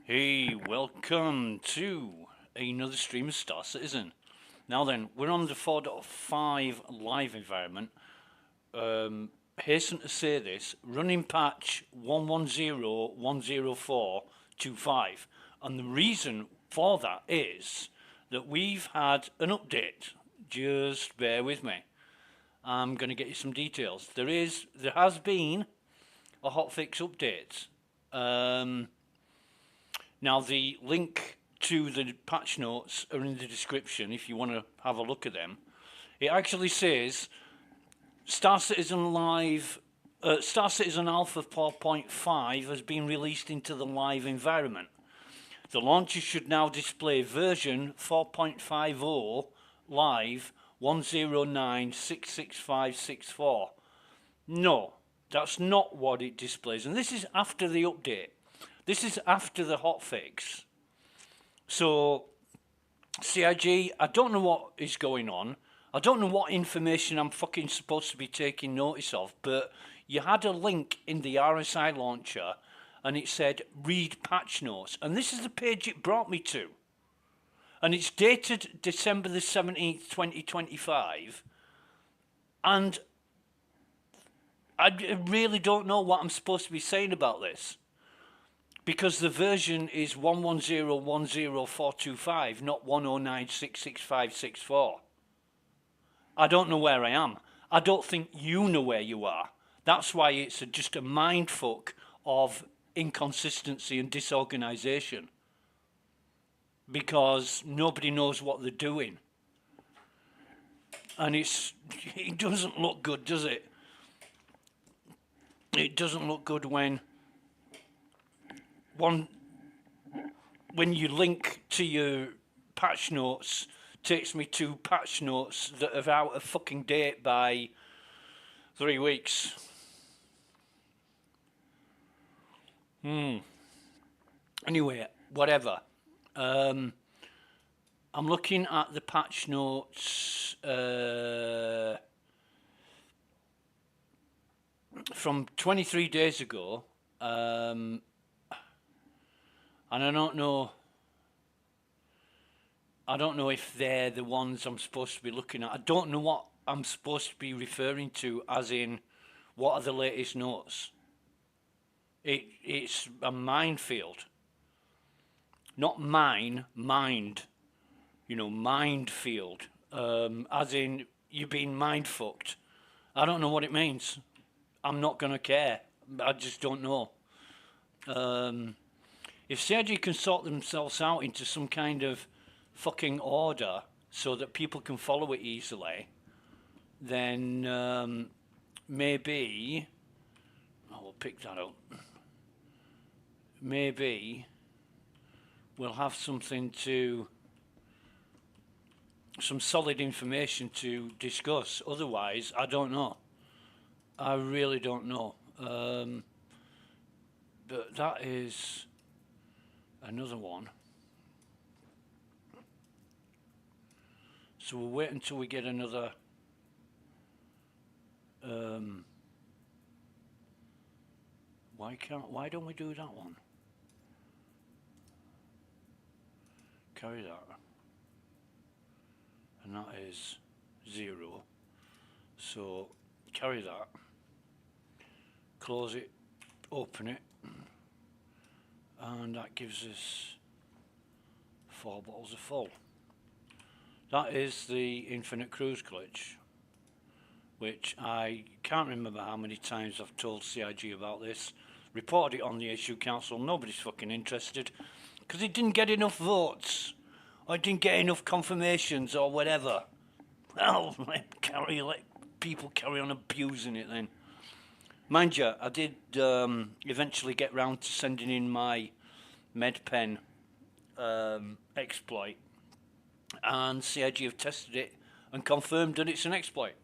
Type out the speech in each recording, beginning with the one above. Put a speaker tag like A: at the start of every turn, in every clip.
A: Hey, welcome to another stream of Star Citizen. Now then, we're on the 4.5 live environment. Hasten to say this, running patch 110.104.25. And the reason for that is that we've had an update. Just bear with me. I'm going to get you some details. There has been a hotfix update. Now, the link to the patch notes are in the description if you want to have a look at them. It actually says Star Citizen Live, Star Citizen Alpha 4.5 has been released into the live environment. The launcher should now display version 4.50 live 109.66564. No, that's not what it displays, and this is after the update. This is after the hotfix. So, CIG, I don't know what is going on. I don't know what information I'm fucking supposed to be taking notice of, but you had a link in the RSI launcher and it said read patch notes. And this is the page it brought me to. And it's dated December the 17th, 2025. And I really don't know what I'm supposed to be saying about this. Because the version is 110.104.25, not 109.66564. I don't know where I am. I don't think you know where you are. That's why it's just a mindfuck of inconsistency and disorganisation. Because nobody knows what they're doing. And it doesn't look good, does it? It doesn't look good when you link to your patch notes, takes me to patch notes that are out of fucking date by 3 weeks. Anyway, whatever. I'm looking at the patch notes from 23 days ago. And I don't know if they're the ones I'm supposed to be looking at. I don't know what I'm supposed to be referring to, as in, what are the latest notes? It's a minefield. Not mine, mind. You know, minefield. As in, you're being mind-fucked. I don't know what it means. I'm not going to care. I just don't know. If CIG can sort themselves out into some kind of fucking order so that people can follow it easily, then maybe we'll pick that up. Maybe we'll have some solid information to discuss. Otherwise, I don't know. I really don't know. But that is another one. So we'll wait until we get another why don't we do that one? Carry that. And that is 0. So carry that. Close it, open it. And that gives us 4 bottles of full. That is the infinite cruise glitch, which I can't remember how many times I've told CIG about this. Reported it on the issue council. Nobody's fucking interested because it didn't get enough votes, or it didn't get enough confirmations, or whatever. Well, let people carry on abusing it then. Mind you, I did eventually get round to sending in my MedPen exploit, and CIG have tested it and confirmed that it's an exploit.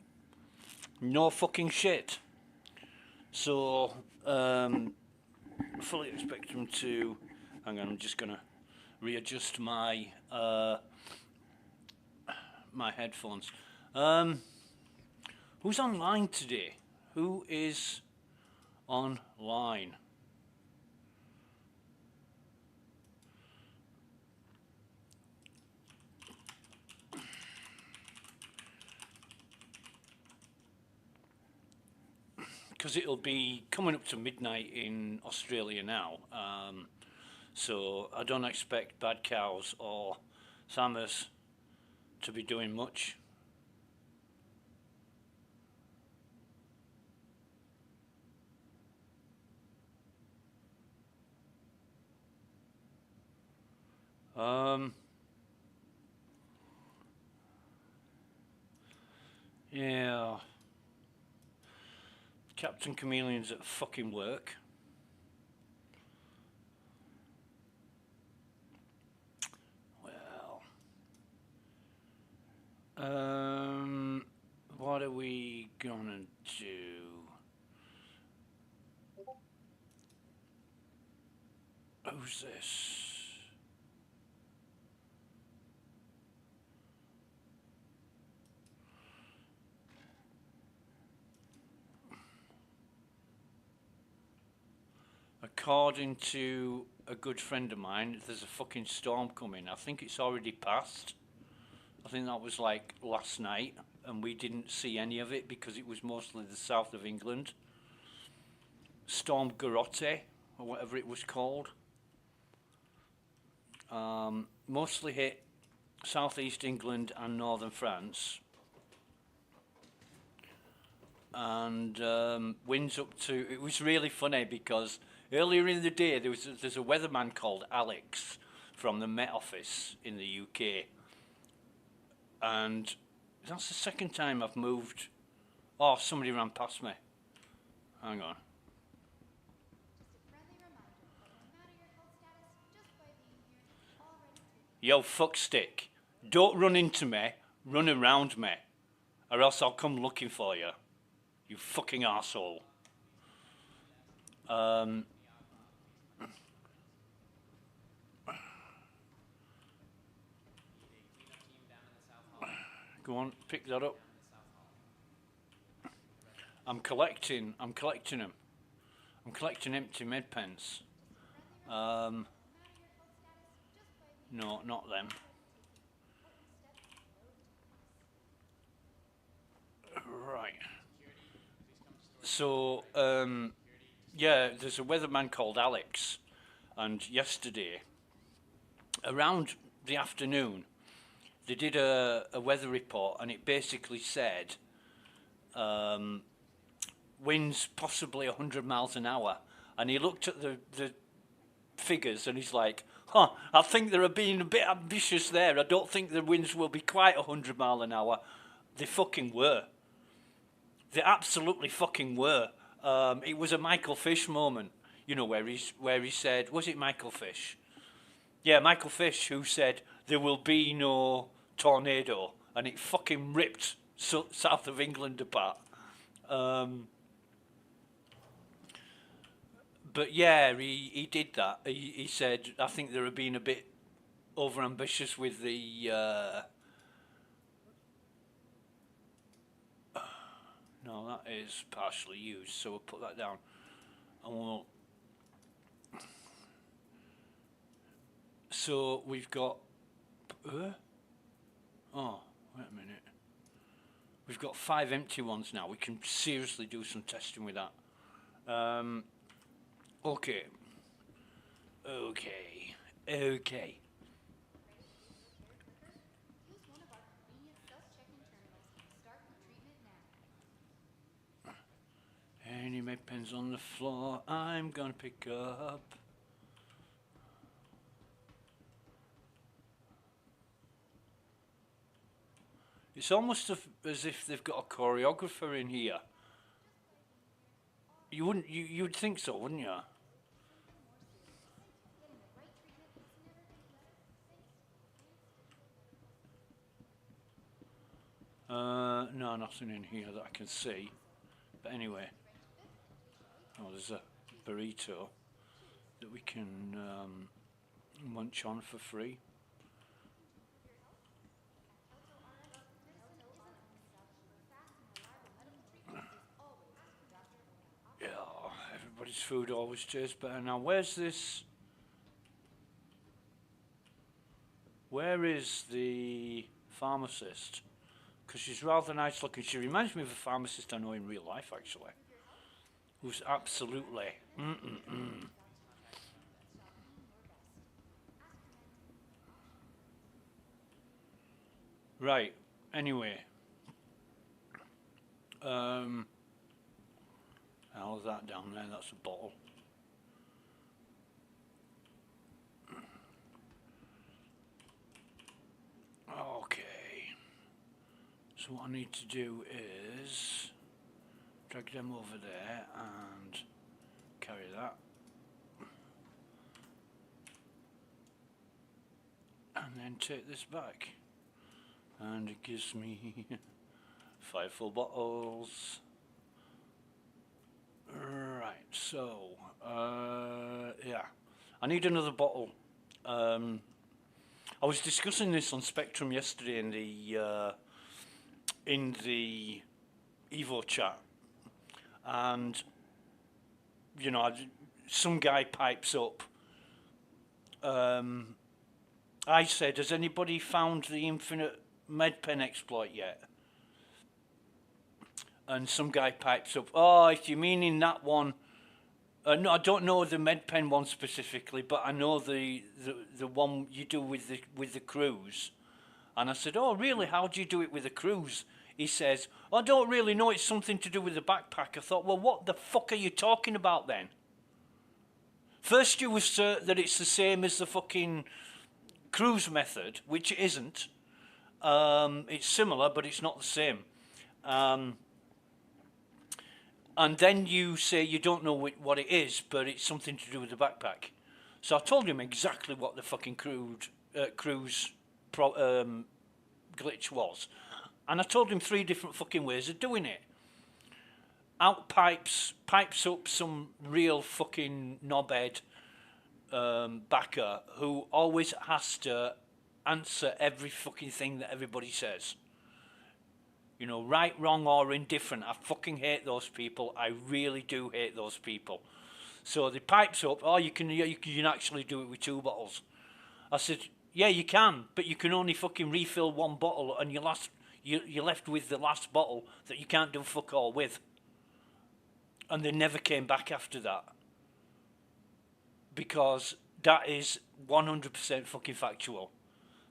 A: No fucking shit. So, fully expect them to... Hang on, I'm just going to readjust my my headphones. Who's online today? Who is online? because it'll be coming up to midnight in Australia now. So I don't expect bad cows or Sammers to be doing much. Yeah. Captain Chameleon's at fucking work. Well. What are we gonna do? Who's this? According to a good friend of mine, there's a fucking storm coming. I think it's already passed. I think that was like last night, and we didn't see any of it because it was mostly the south of England. Storm Garotte, or whatever it was called. Mostly hit southeast England and northern France. And winds up to, it was really funny because earlier in the day there's a weatherman called Alex from the Met Office in the UK, and that's the second time I've moved. Oh, somebody ran past me. Hang on. Yo, fuckstick, don't run into me, run around me, or else I'll come looking for you. You fucking arsehole. Go on, pick that up. I'm collecting them. I'm collecting empty med pens. No, not them. Right. So, yeah, there's a weatherman called Alex, and yesterday, around the afternoon, they did a weather report, and it basically said winds possibly 100 miles an hour. And he looked at the figures and he's like, I think they're being a bit ambitious there. I don't think the winds will be quite 100 mile an hour. They fucking were. They absolutely fucking were. It was a Michael Fish moment, you know, where he said, was it Michael Fish? Yeah, Michael Fish, who said there will be no tornado, and it fucking ripped south of England apart. But yeah, he did that. He said, I think they were being a bit overambitious with the. No, that is partially used, so we'll put that down. And we'll. So we've got. Oh, wait a minute. We've got 5 empty ones now. We can seriously do some testing with that. Okay. Any med pens on the floor, I'm gonna pick up. It's almost as if they've got a choreographer in here. You'd think so, wouldn't you? No, nothing in here that I can see. But anyway, there's a burrito that we can munch on for free. Yeah, everybody's food always tastes better. Now, where's this? Where is the pharmacist? Because she's rather nice looking. She reminds me of a pharmacist I know in real life, actually. who's absolutely right. Anyway, how's that down there? That's a bottle. Okay. So what I need to do is drag them over there and carry that. And then take this back. And it gives me 5 full bottles. Right, so, yeah. I need another bottle. I was discussing this on Spectrum yesterday in the Evo chat, and you know, some guy pipes up. I said, "Has anybody found the infinite medpen exploit yet?" And some guy pipes up, "Oh, if you mean in that one." No, I don't know the medpen one specifically, but I know the one you do with the cruise. And I said, "Oh, really? How do you do it with the cruise?" He says, "I don't really know. It's something to do with the backpack." I thought, well, what the fuck are you talking about then? First you assert that it's the same as the fucking cruise method, which it isn't. It's similar, but it's not the same. And then you say you don't know what it is, but it's something to do with the backpack. So I told him exactly what the fucking cruise glitch was. And I told him 3 different fucking ways of doing it. Pipes up some real fucking knobhead backer who always has to answer every fucking thing that everybody says. You know, right, wrong, or indifferent. I fucking hate those people. I really do hate those people. So the pipes up. Oh, you can actually do it with 2 bottles. I said, yeah, you can, but you can only fucking refill 1 bottle, and you're left with the last bottle that you can't do fuck all with. And they never came back after that, because that is 100% fucking factual.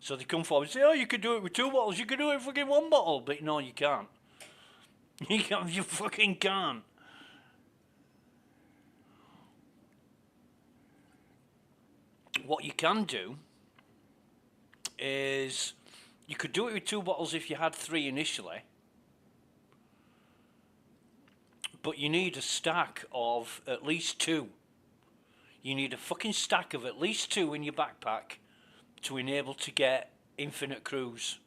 A: So they come forward and say, "Oh, you could do it with 2 bottles. You could do it with fucking 1 bottle." But no, you can't. You fucking can't. What you can do is you could do it with 2 bottles if you had 3 initially. But you need a stack of at least 2. You need a fucking stack of at least 2 in your backpack to enable to get infinite cruise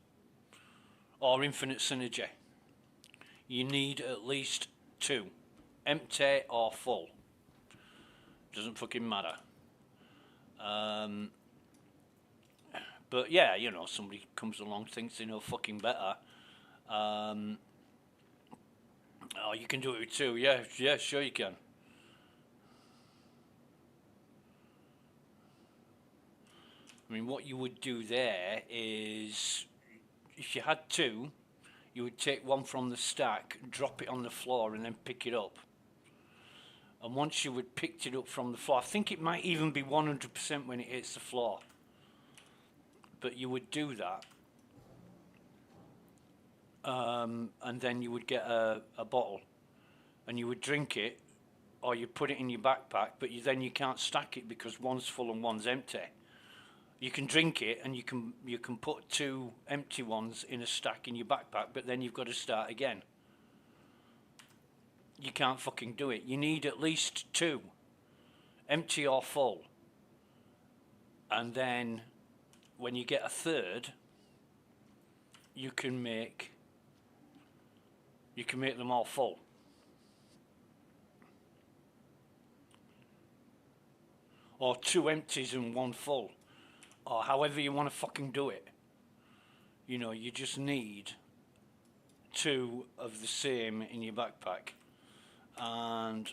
A: or infinite synergy. You need at least 2, empty or full. Doesn't fucking matter. But yeah, you know, somebody comes along, thinks they know fucking better. Oh, you can do it with 2. Yeah, sure you can. I mean, what you would do there is, if you had 2, you would take 1 from the stack, drop it on the floor, and then pick it up. And once you would picked it up from the floor, I think it might even be 100% when it hits the floor. But you would do that. And then you would get a bottle. And you would drink it, or you put it in your backpack, but then you can't stack it because 1's full and 1's empty. You can drink it, and you can put 2 empty ones in a stack in your backpack, but then you've got to start again. You can't fucking do it. You need at least 2, empty or full. And then when you get a 3rd, you can make them all full. Or 2 empties and 1 full. Or however you want to fucking do it. You know, you just need 2 of the same in your backpack. And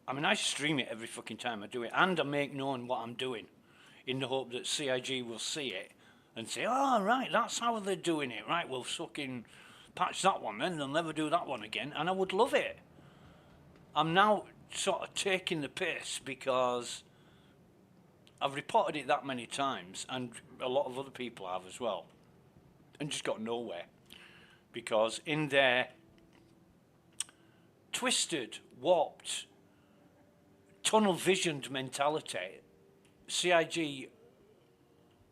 A: I mean, I stream it every fucking time I do it, and I make known what I'm doing in the hope that CIG will see it and say, "Oh, right, that's how they're doing it. Right, we'll fucking patch that one then, they'll never do that one again." And I would love it. I'm now sort of taking the piss because I've reported it that many times, and a lot of other people have as well, and just got nowhere. Because in their twisted, warped, tunnel-visioned mentality, CIG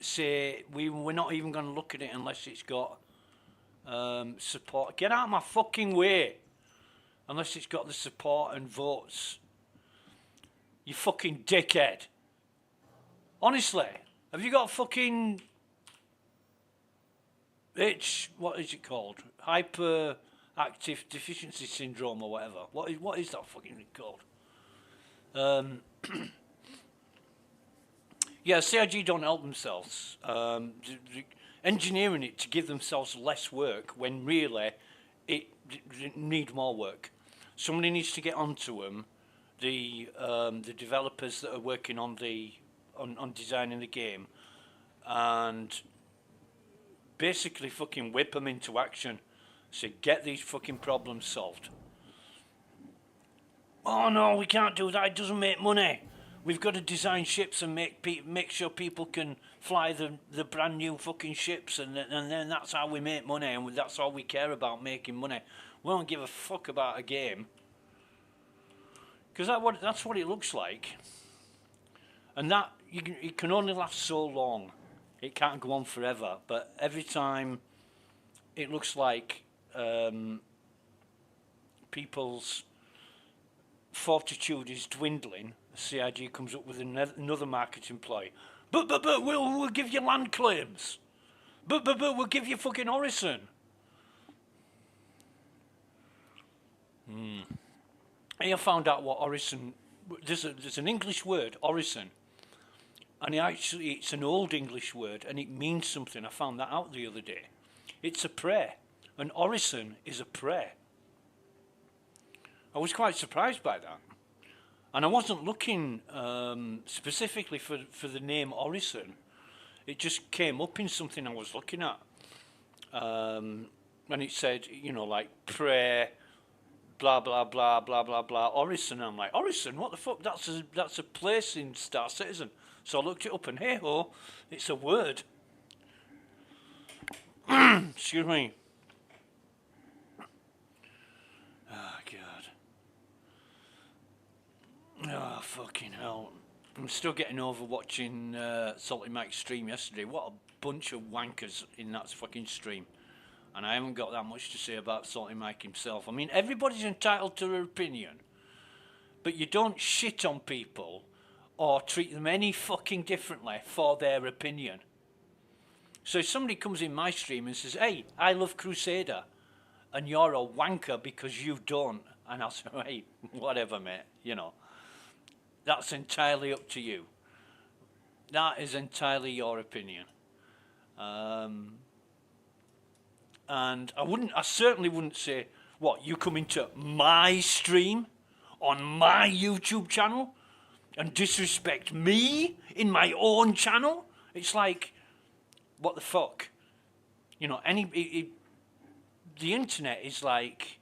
A: say we're not even going to look at it unless it's got support. Get out of my fucking way! Unless it's got the support and votes. You fucking dickhead. Honestly, have you got fucking what is it called? Hyperactive deficiency syndrome or whatever. What is that fucking thing called? Yeah, CIG don't help themselves. Engineering it to give themselves less work when really it need more work. Somebody needs to get onto them. The developers that are working on on designing the game, and basically fucking whip them into action. So get these fucking problems solved. Oh no, we can't do that. It doesn't make money. We've got to design ships and make sure people can fly the brand new fucking ships, and then that's how we make money, and that's all we care about, making money. We don't give a fuck about a game, because that's what it looks like, and that it can only last so long. It can't go on forever. But every time it looks like people's fortitude is dwindling, CIG comes up with another marketing ploy. But we'll give you land claims. But we'll give you fucking Orison. I found out what Orison. There's an English word, Orison, and it's an old English word, and it means something. I found that out the other day. It's a prayer. An Orison is a prayer. I was quite surprised by that. And I wasn't looking specifically for the name Orison. It just came up in something I was looking at. And it said, like prayer, blah, blah, blah, blah, blah, blah, Orison. I'm like, Orison? What the fuck? That's a place in Star Citizen. So I looked it up, and hey-ho, it's a word. Excuse me. Oh, fucking hell. I'm still getting over watching Salty Mike's stream yesterday. What a bunch of wankers in that fucking stream. And I haven't got that much to say about Salty Mike himself. I mean, everybody's entitled to their opinion. But you don't shit on people or treat them any fucking differently for their opinion. So if somebody comes in my stream and says, hey, I love Crusader, and you're a wanker because you don't, and I'll say, hey, whatever, mate, That's entirely up to you. That is entirely your opinion. And I certainly wouldn't say, what, you come into my stream on my YouTube channel and disrespect me in my own channel? It's like, what the fuck? The internet is like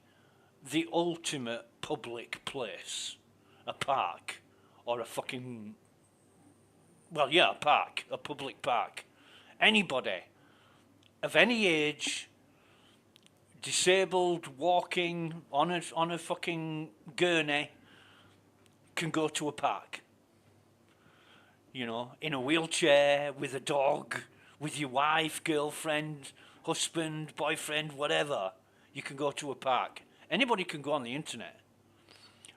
A: the ultimate public place. A park. Or a fucking, a park, a public park. Anybody of any age, disabled, walking on a fucking gurney, can go to a park. In a wheelchair, with a dog, with your wife, girlfriend, husband, boyfriend, whatever, you can go to a park. Anybody can go on the internet.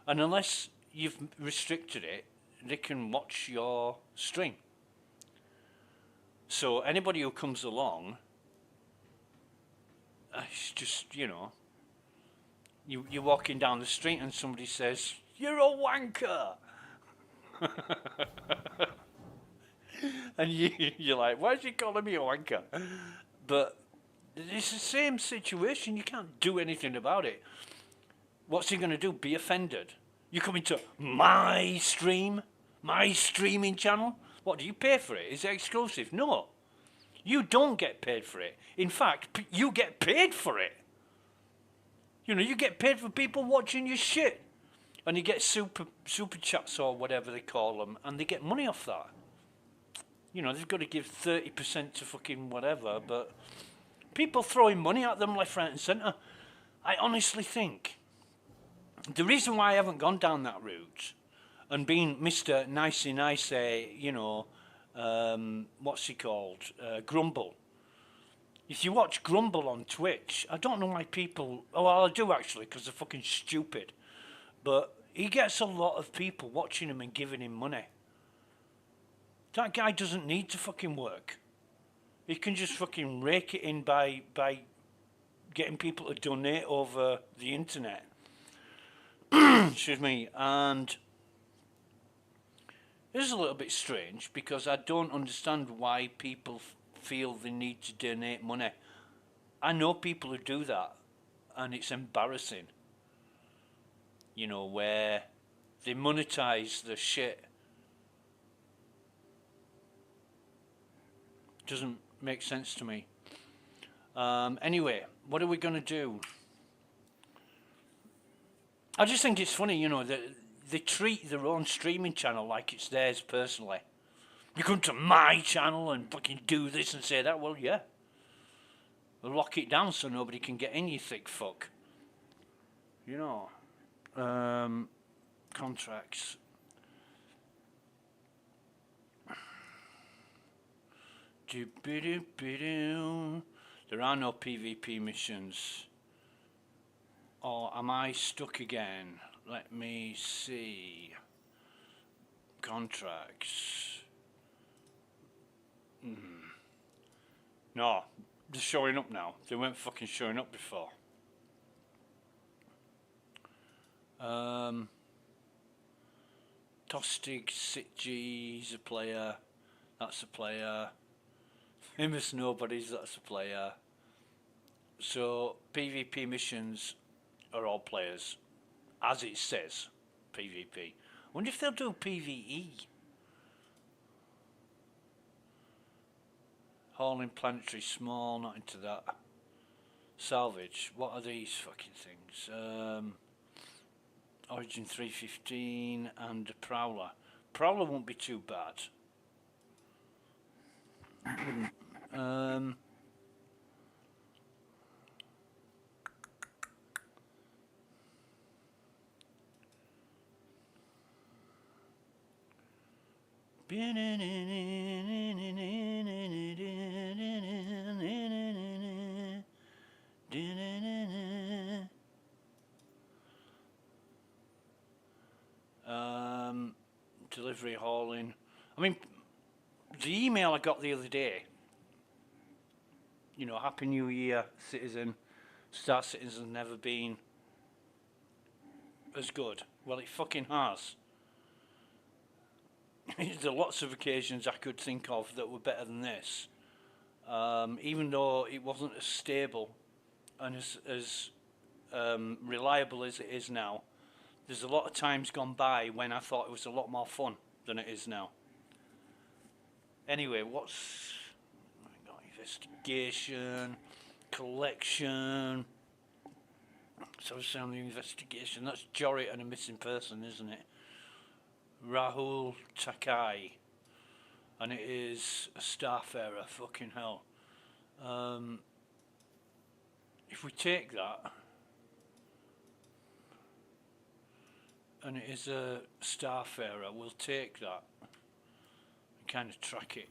A: And unless you've restricted it, they can watch your stream. So anybody who comes along, it's just, you're walking down the street and somebody says, you're a wanker. And you're like, why is he calling me a wanker? But it's the same situation. You can't do anything about it. What's he going to do? Be offended? You come into my stream, my streaming channel? What, do you pay for it? Is it exclusive? No. You don't get paid for it. In fact, you get paid for it. You get paid for people watching your shit. And you get super chats or whatever they call them, and they get money off that. You know, they've got to give 30% to fucking whatever, but people throwing money at them left, right, and centre. I honestly think the reason why I haven't gone down that route and been Mr. Nicey Nicey, you know, what's he called? Grumble. If you watch Grumble on Twitch, I don't know why people. Oh, well, I do actually, because they're fucking stupid. But he gets a lot of people watching him and giving him money. That guy doesn't need to fucking work. He can just fucking rake it in by getting people to donate over the internet. Excuse me. And this is a little bit strange because I don't understand why people feel they need to donate money. I know people who do that, and it's embarrassing. You know, where they monetize the shit. Doesn't make sense to me. Anyway, what are we going to do? I just think it's funny, you know, that they treat their own streaming channel like it's theirs personally. You come to my channel and fucking do this and say that. Well, yeah. We'll lock it down so nobody can get in, you thick fuck. You know. Contracts. There are no PvP missions. Or am I stuck again? Let me see. Contracts. No, they're showing up now. They weren't fucking showing up before. Tostig Sitji's a player. That's a player. Famous Nobodies, that's a player. So PvP missions are all players, as it says, PvP. I wonder if they'll do PvE. Hauling planetary small, not into that. Salvage, what are these fucking things? Origin 315 and a Prowler. Prowler won't be too bad. Delivery hauling. I mean, the email I got the other day, you know, Happy New Year, Citizen. Star Citizen's never been as good. Well, it fucking has. There are lots of occasions I could think of that were better than this. Even though it wasn't as stable and as reliable as it is now, there's a lot of times gone by when I thought it was a lot more fun than it is now. Anyway, what's... investigation, collection. So it's on the investigation. That's Jory and a missing person, isn't it? Rahul Takai. And it is a starfarer, fucking hell. If we take that, and it is a starfarer, we'll take that and kind of track it.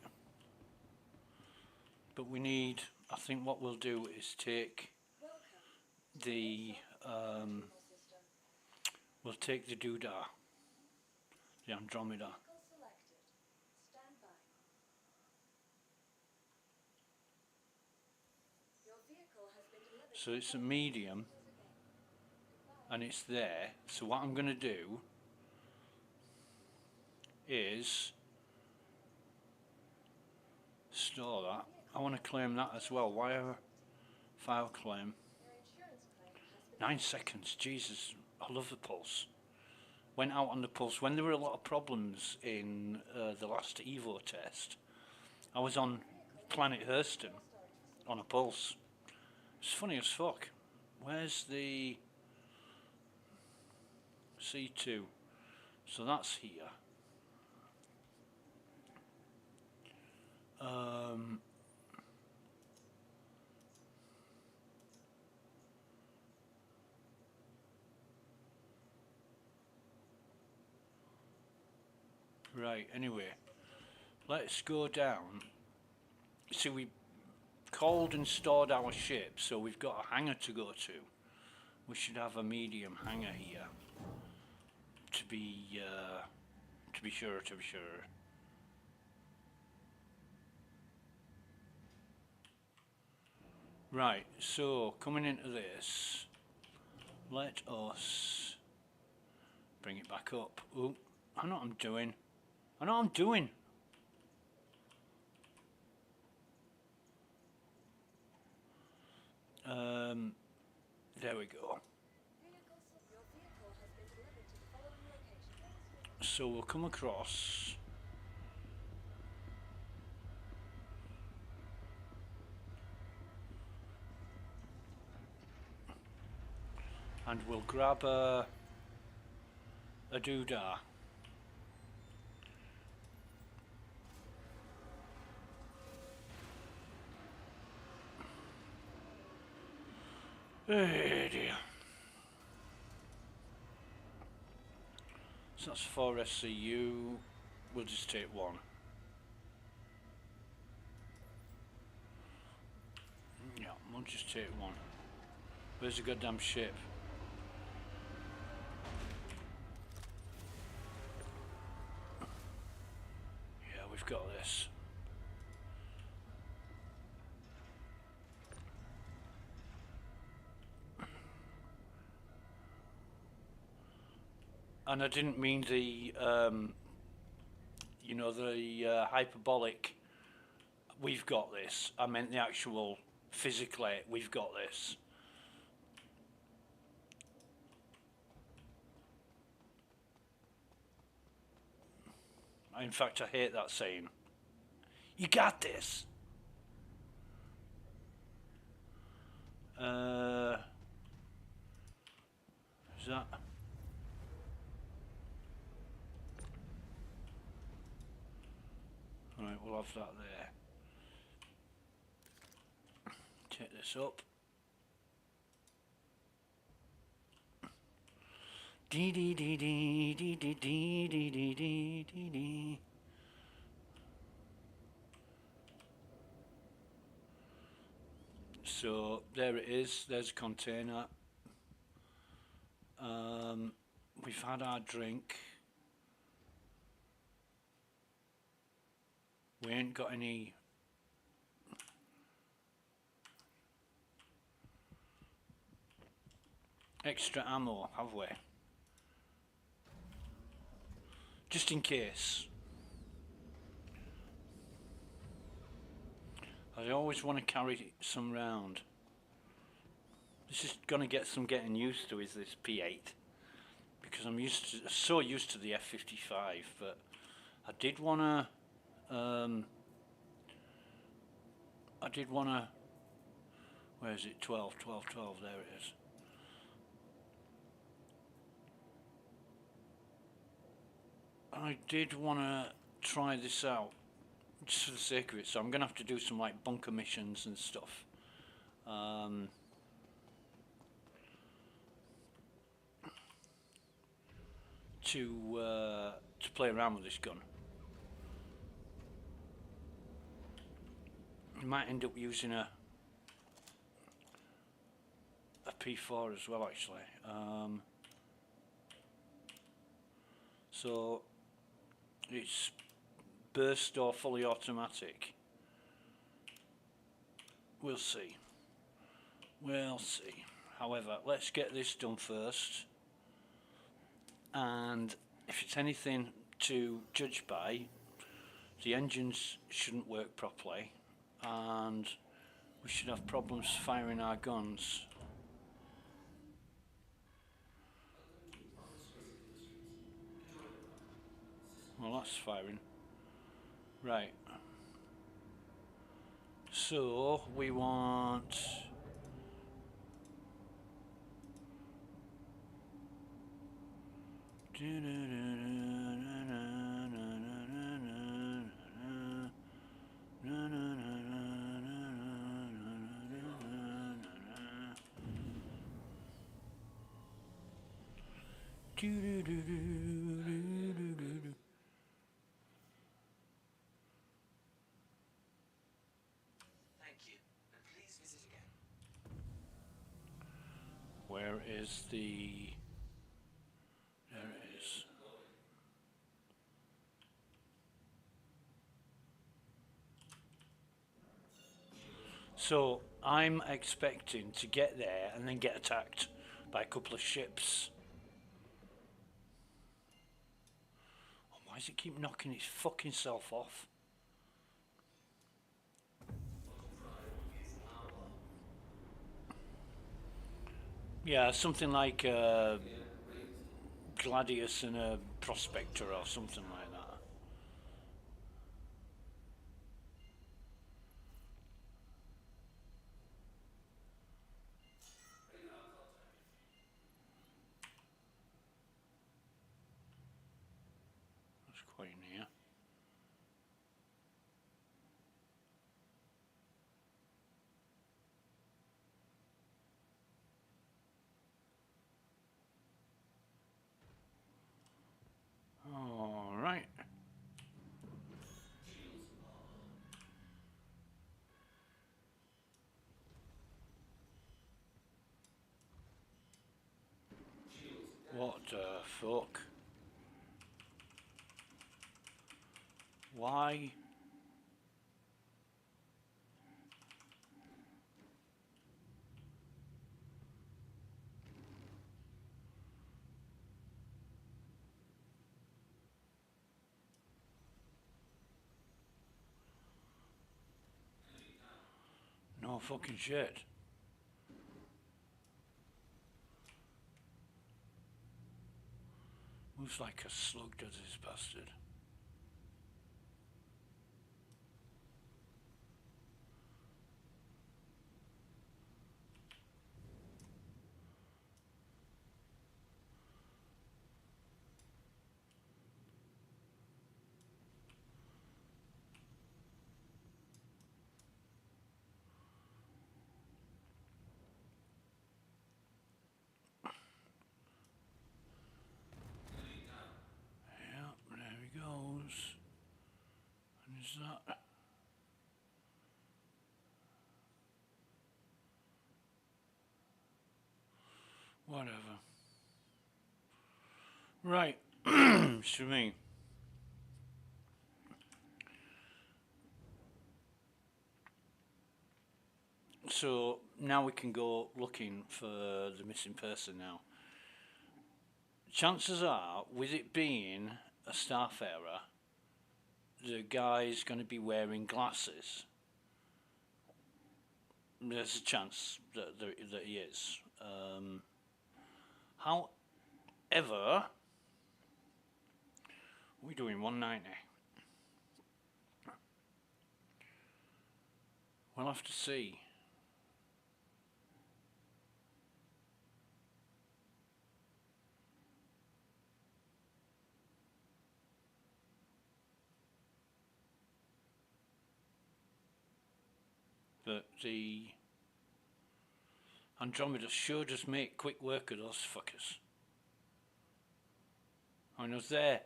A: But we need, I think what we'll do is take the, we'll take the doodah, the Andromeda. So it's a medium, and it's there. So what I'm going to do is store that. I want to claim that as well. Why a file claim? 9 seconds. Jesus, I love the pulse. Went out on the pulse when there were a lot of problems in the last Evo test. I was on Planet Hurston on a pulse. It's funny as fuck. Where's the C2. So that's here. Right, anyway, let's go down. See, we called and stored our ship, so we've got a hangar to go to. We should have a medium hangar here. To be sure. Right, so coming into this, let us bring it back up. Oh, I know what I'm doing. There we go. So we'll come across. And we'll grab a doodah. Oh dear. So that's 4 SCU. We'll just take one. Yeah, we'll just take one. Where's the goddamn ship? Yeah, we've got this. And I didn't mean the, you know, the hyperbolic, we've got this. I meant the actual, physically, we've got this. In fact, I hate that saying. You got this. Is that? Right, we'll have that there. Take this up. Dee dee dee dee dee dee dee dee dee dee dee dee. So there it is. There's a container. We've had our drink. We ain't got any extra ammo, have we? Just in case. I always want to carry some round. This is gonna get some getting used to, is this P8, because I'm so used to the F-55. But I did wanna, where is it? 12. There it is. I did wanna try this out, just for the sake of it. So I'm gonna have to do some like bunker missions and stuff. To play around with this gun. You might end up using a P4 as well, actually. So it's burst or fully automatic. We'll see. However, let's get this done first. And if it's anything to judge by, the engines shouldn't work properly, and we should have problems firing our guns. Well, that's firing. Right. So we want... Where is the... There it is. So I'm expecting to get there and then get attacked by a couple of ships. Oh, why does it keep knocking its fucking self off? Yeah, something like Gladius and a Prospector or something like that. That's quite near. All right. What the fuck? Why? No fucking shit. Moves like a slug, does this bastard. Yep, there he goes. And is that... Whatever. Right. To me. So now we can go looking for the missing person now. Chances are, with it being a Starfarer, the guy's going to be wearing glasses. There's a chance that he is. However, we're doing 190. We'll have to see. But the Andromeda sure does make quick work of those fuckers. I was there.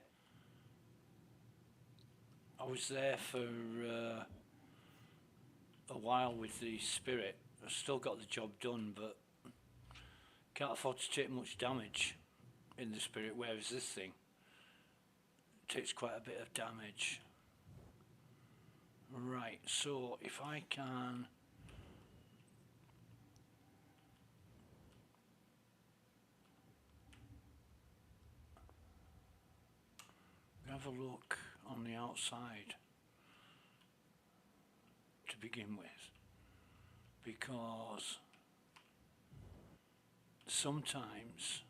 A: I was there for a while with the Spirit. I've still got the job done, but can't afford to take much damage in the Spirit, whereas this thing takes quite a bit of damage. Right, so if I can... have a look on the outside to begin with, because sometimes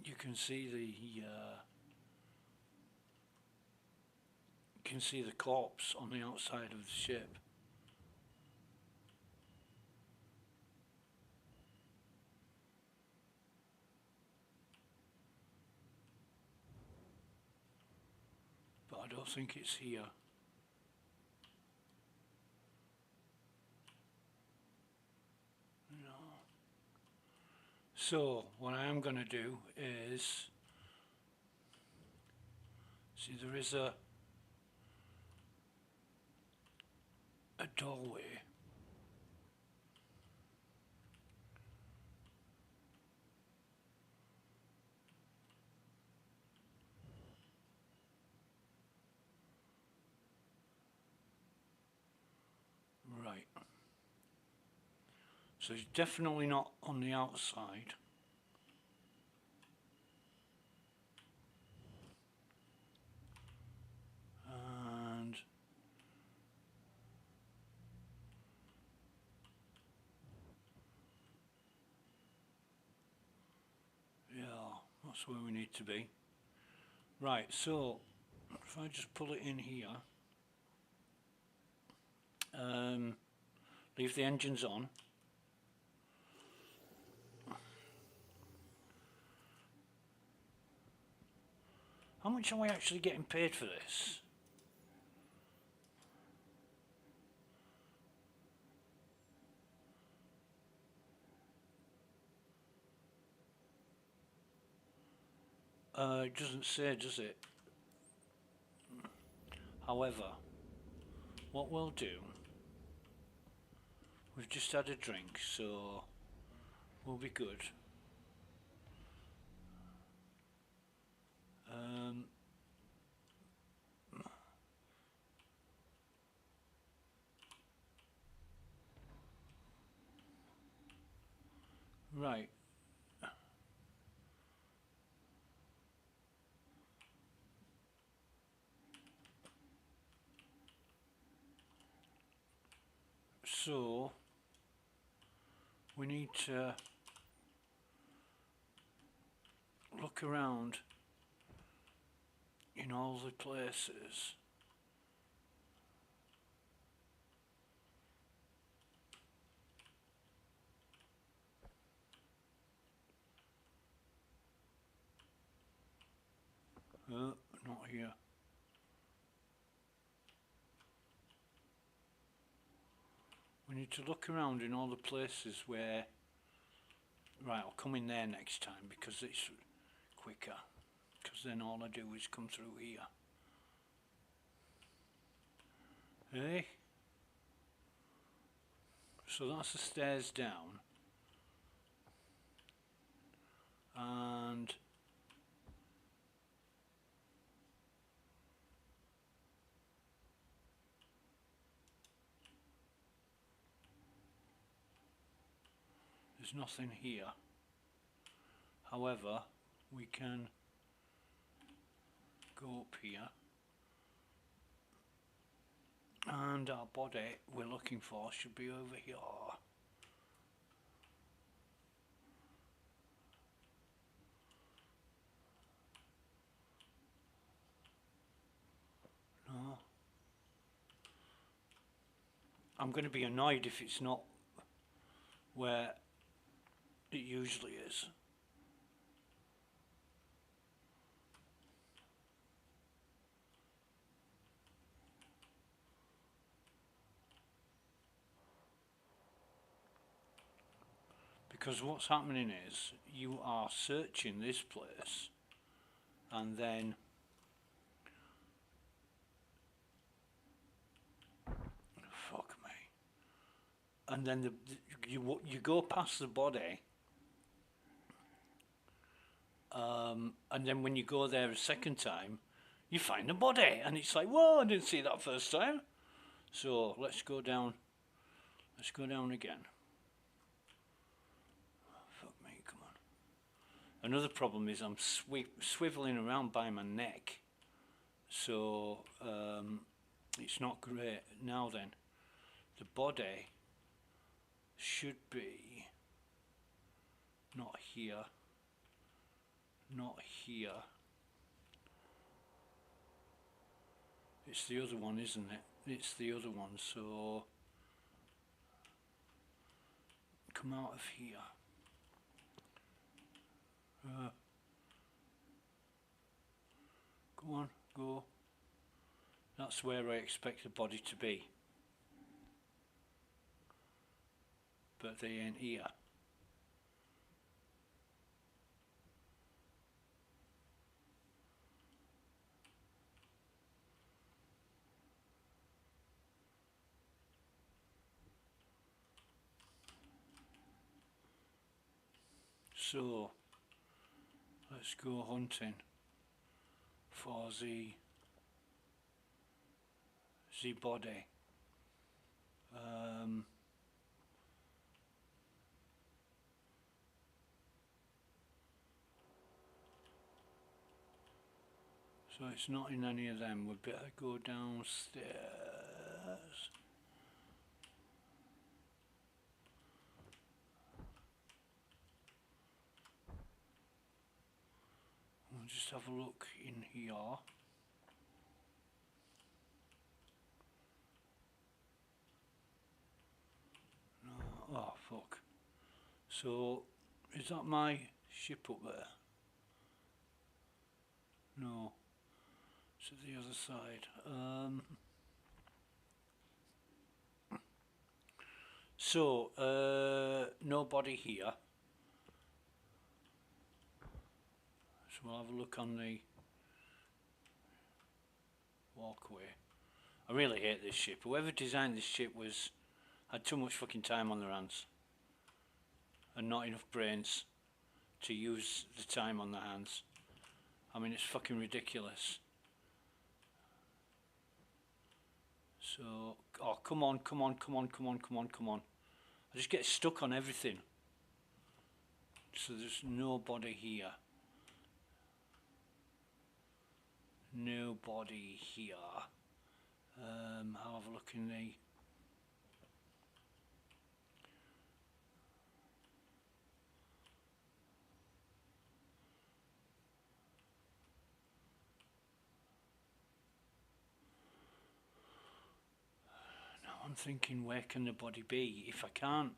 A: you can see the corpse on the outside of the ship. think it's here. No. So what I am going to do is, see, there is a doorway. Right. So it's definitely not on the outside. And yeah, that's where we need to be. Right, so if I just pull it in here, leave the engines on. How much are we actually getting paid for this? It doesn't say, does it? However, what we'll do, we've just had a drink, so we'll be good. Right. So we need to look around in all the places. Not here. We need to look around in all the places where... Right, I'll come in there next time because it's quicker. Because then all I do is come through here. Hey? So that's the stairs down. And... there's nothing here. However, we can go up here. And our body we're looking for should be over here. No. I'm going to be annoyed if it's not where it usually is. Because what's happening is you are searching this place and then fuck me, and then you go past the body, and then when you go there a second time you find the body and it's like, whoa, I didn't see that first time. So let's go down again. Another problem is I'm swiveling around by my neck, so it's not great. Now then, the body should be not here, not here. It's the other one, isn't it? It's the other one, so come out of here. Go on, go. That's where I expect the body to be. But they ain't here. So let's go hunting for the body. So it's not in any of them. We better go downstairs. We'll just have a look in here. No, oh fuck. So is that my ship up there? No. To the other side. Nobody here. So we'll have a look on the walkway. I really hate this ship. Whoever designed this ship had too much fucking time on their hands and not enough brains to use the time on their hands. I mean, it's fucking ridiculous. So, oh, come on. I just get stuck on everything. So there's nobody here. Nobody here. I'll have a look in the... Now I'm thinking, where can the body be? If I can't...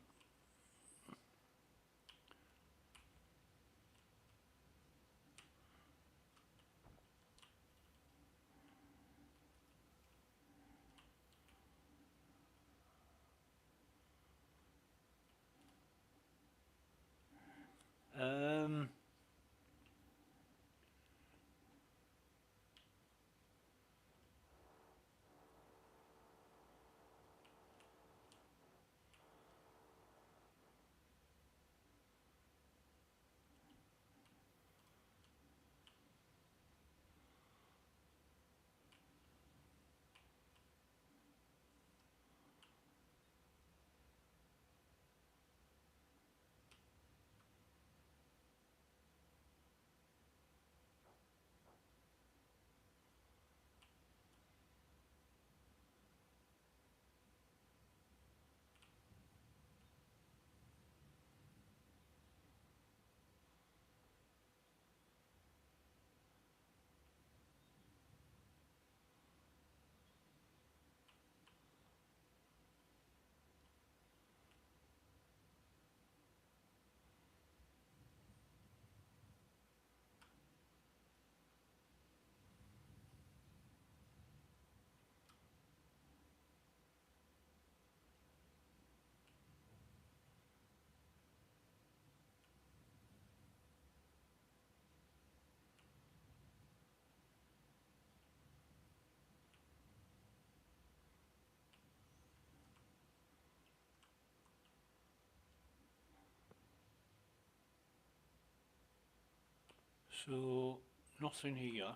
A: So, nothing here.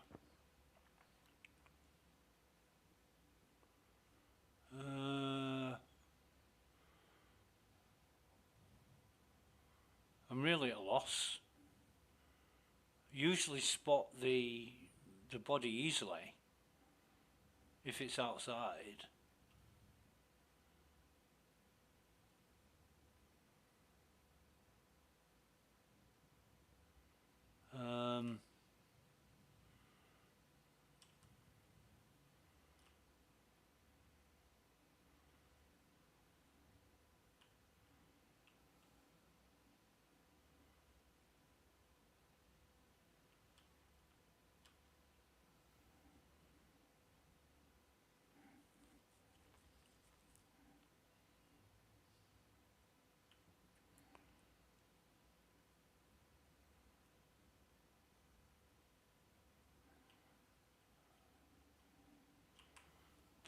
A: I'm really at a loss. Usually spot the body easily if it's outside.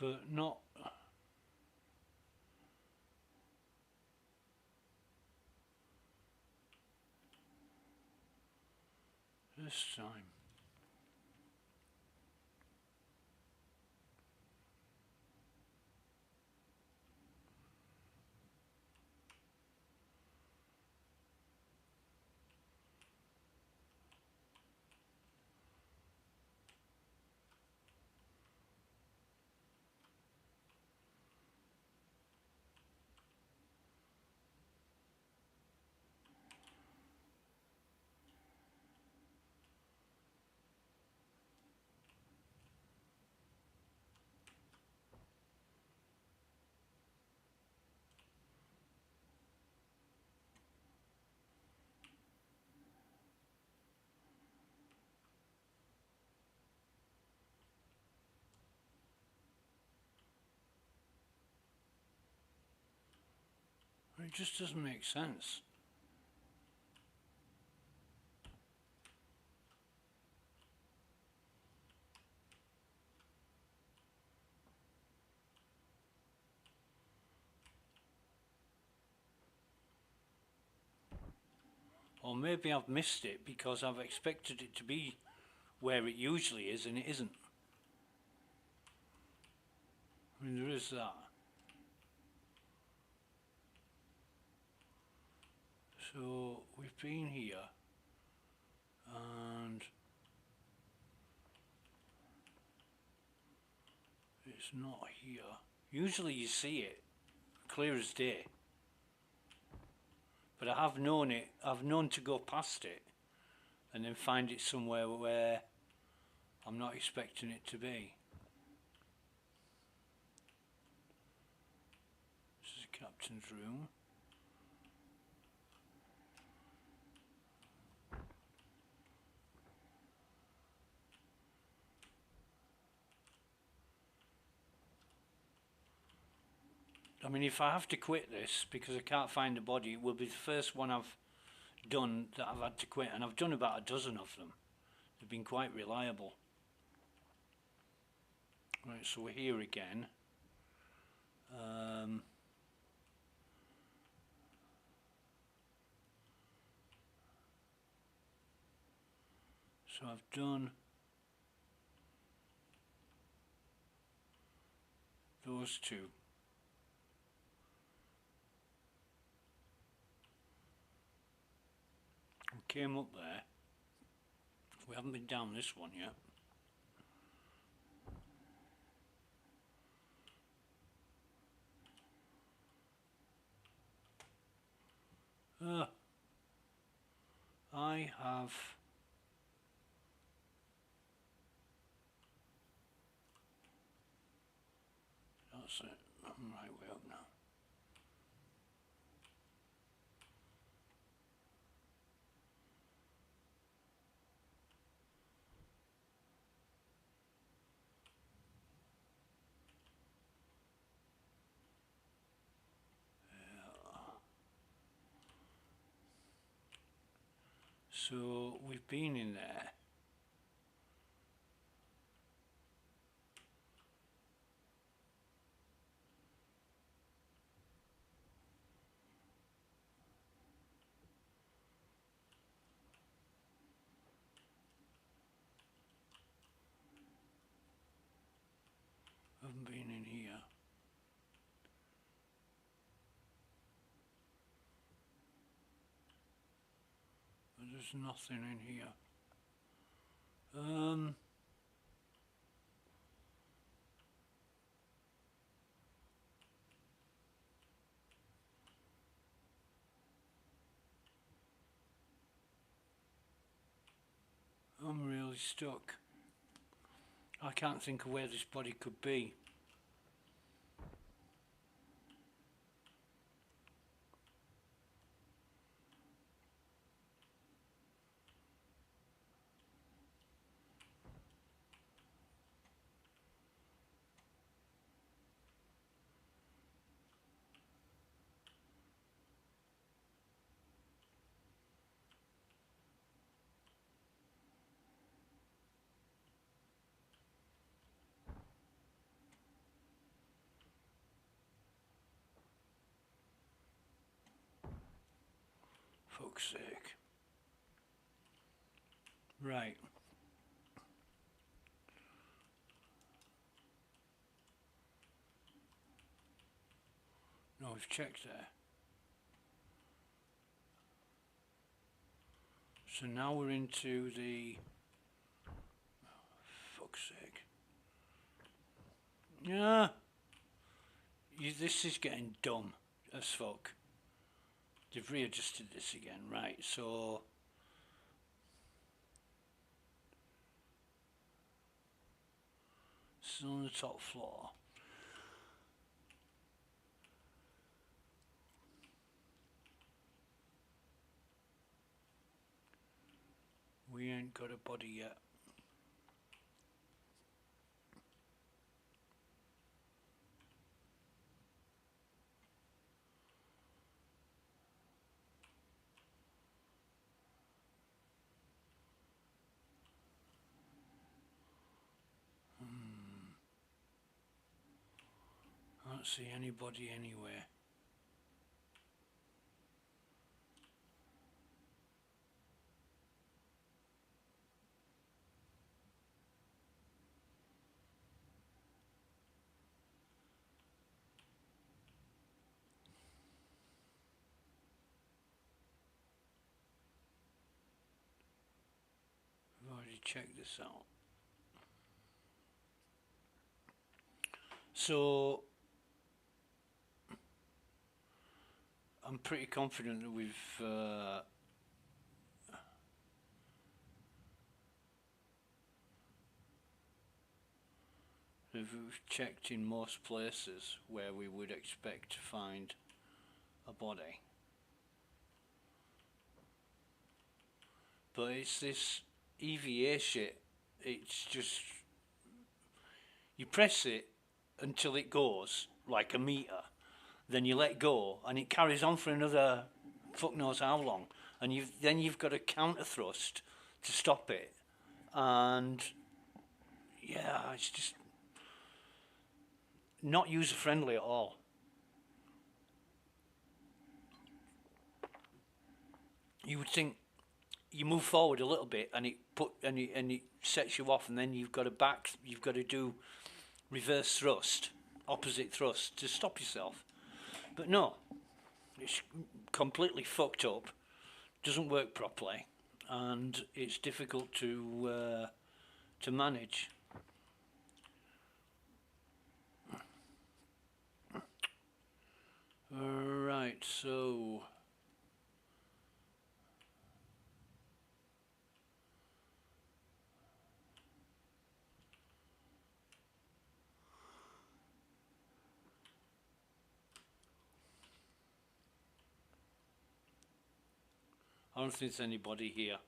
A: but not. This time. It just doesn't make sense. Or maybe I've missed it because I've expected it to be where it usually is and it isn't. I mean, there is that. So we've been here and it's not here. Usually you see it clear as day, but I have known it, I've known to go past it and then find it somewhere where I'm not expecting it to be. This is the captain's room. I mean, if I have to quit this because I can't find the body, it will be the first one I've done that I've had to quit, and I've done about a dozen of them. They've been quite reliable. Right, so we're here again. So I've done those two. We came up there. We haven't been down this one yet. I have that's it. I'm right way up now. So we've been in there. Haven't been in here. But there's nothing in here. I'm really stuck. I can't think of where this body could be. fuck's sake. Right. No, we've checked there. So now we're into the... fuck's sake. Yeah. This is getting dumb as fuck. They've readjusted this again. Right, so... it's on the top floor. We ain't got a body yet. I don't see anybody anywhere. I've already checked this out. So I'm pretty confident that we've checked in most places where we would expect to find a body. But it's this EVA shit. It's just, you press it until it goes like a meter, then you let go and it carries on for another fuck knows how long, and then you've got a counter thrust to stop it, and yeah, it's just not user friendly at all. You would think you move forward a little bit and it sets you off, and then you've got to do reverse thrust, opposite thrust to stop yourself. But no, it's completely fucked up, doesn't work properly, and it's difficult to manage. Right, so I don't think there's anybody here.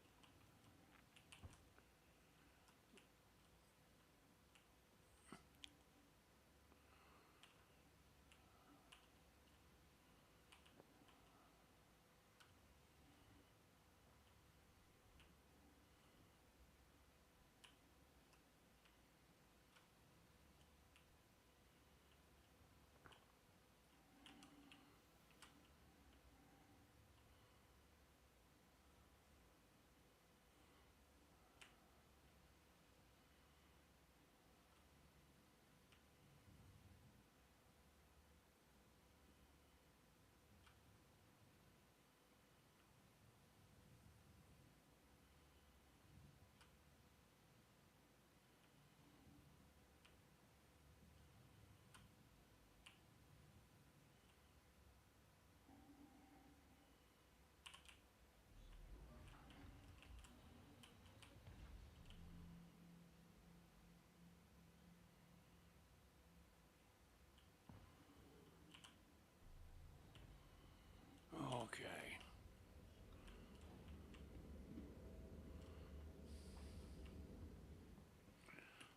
A: Okay.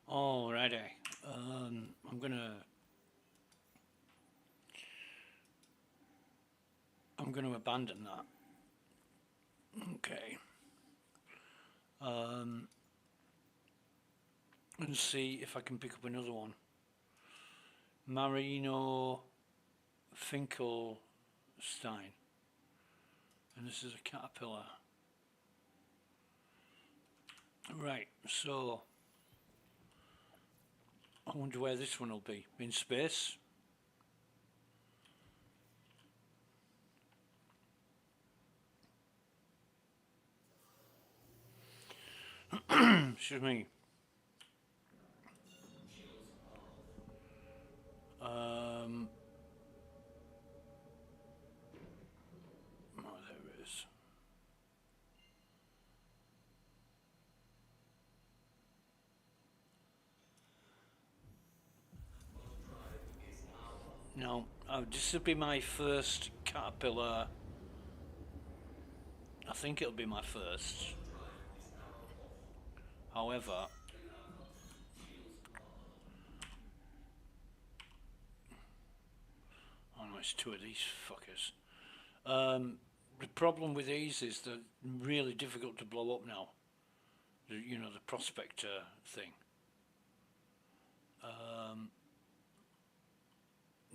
A: Alrighty. I'm gonna abandon that. Okay. And see if I can pick up another one. Marino Finkelstein. And this is a caterpillar. Right, so I wonder where this one will be. In space. Excuse me. Oh, there it is. No, this will be my first caterpillar. I think it'll be my first. However, oh no, it's two of these fuckers. The problem with these is they're really difficult to blow up now. You know, the prospector thing.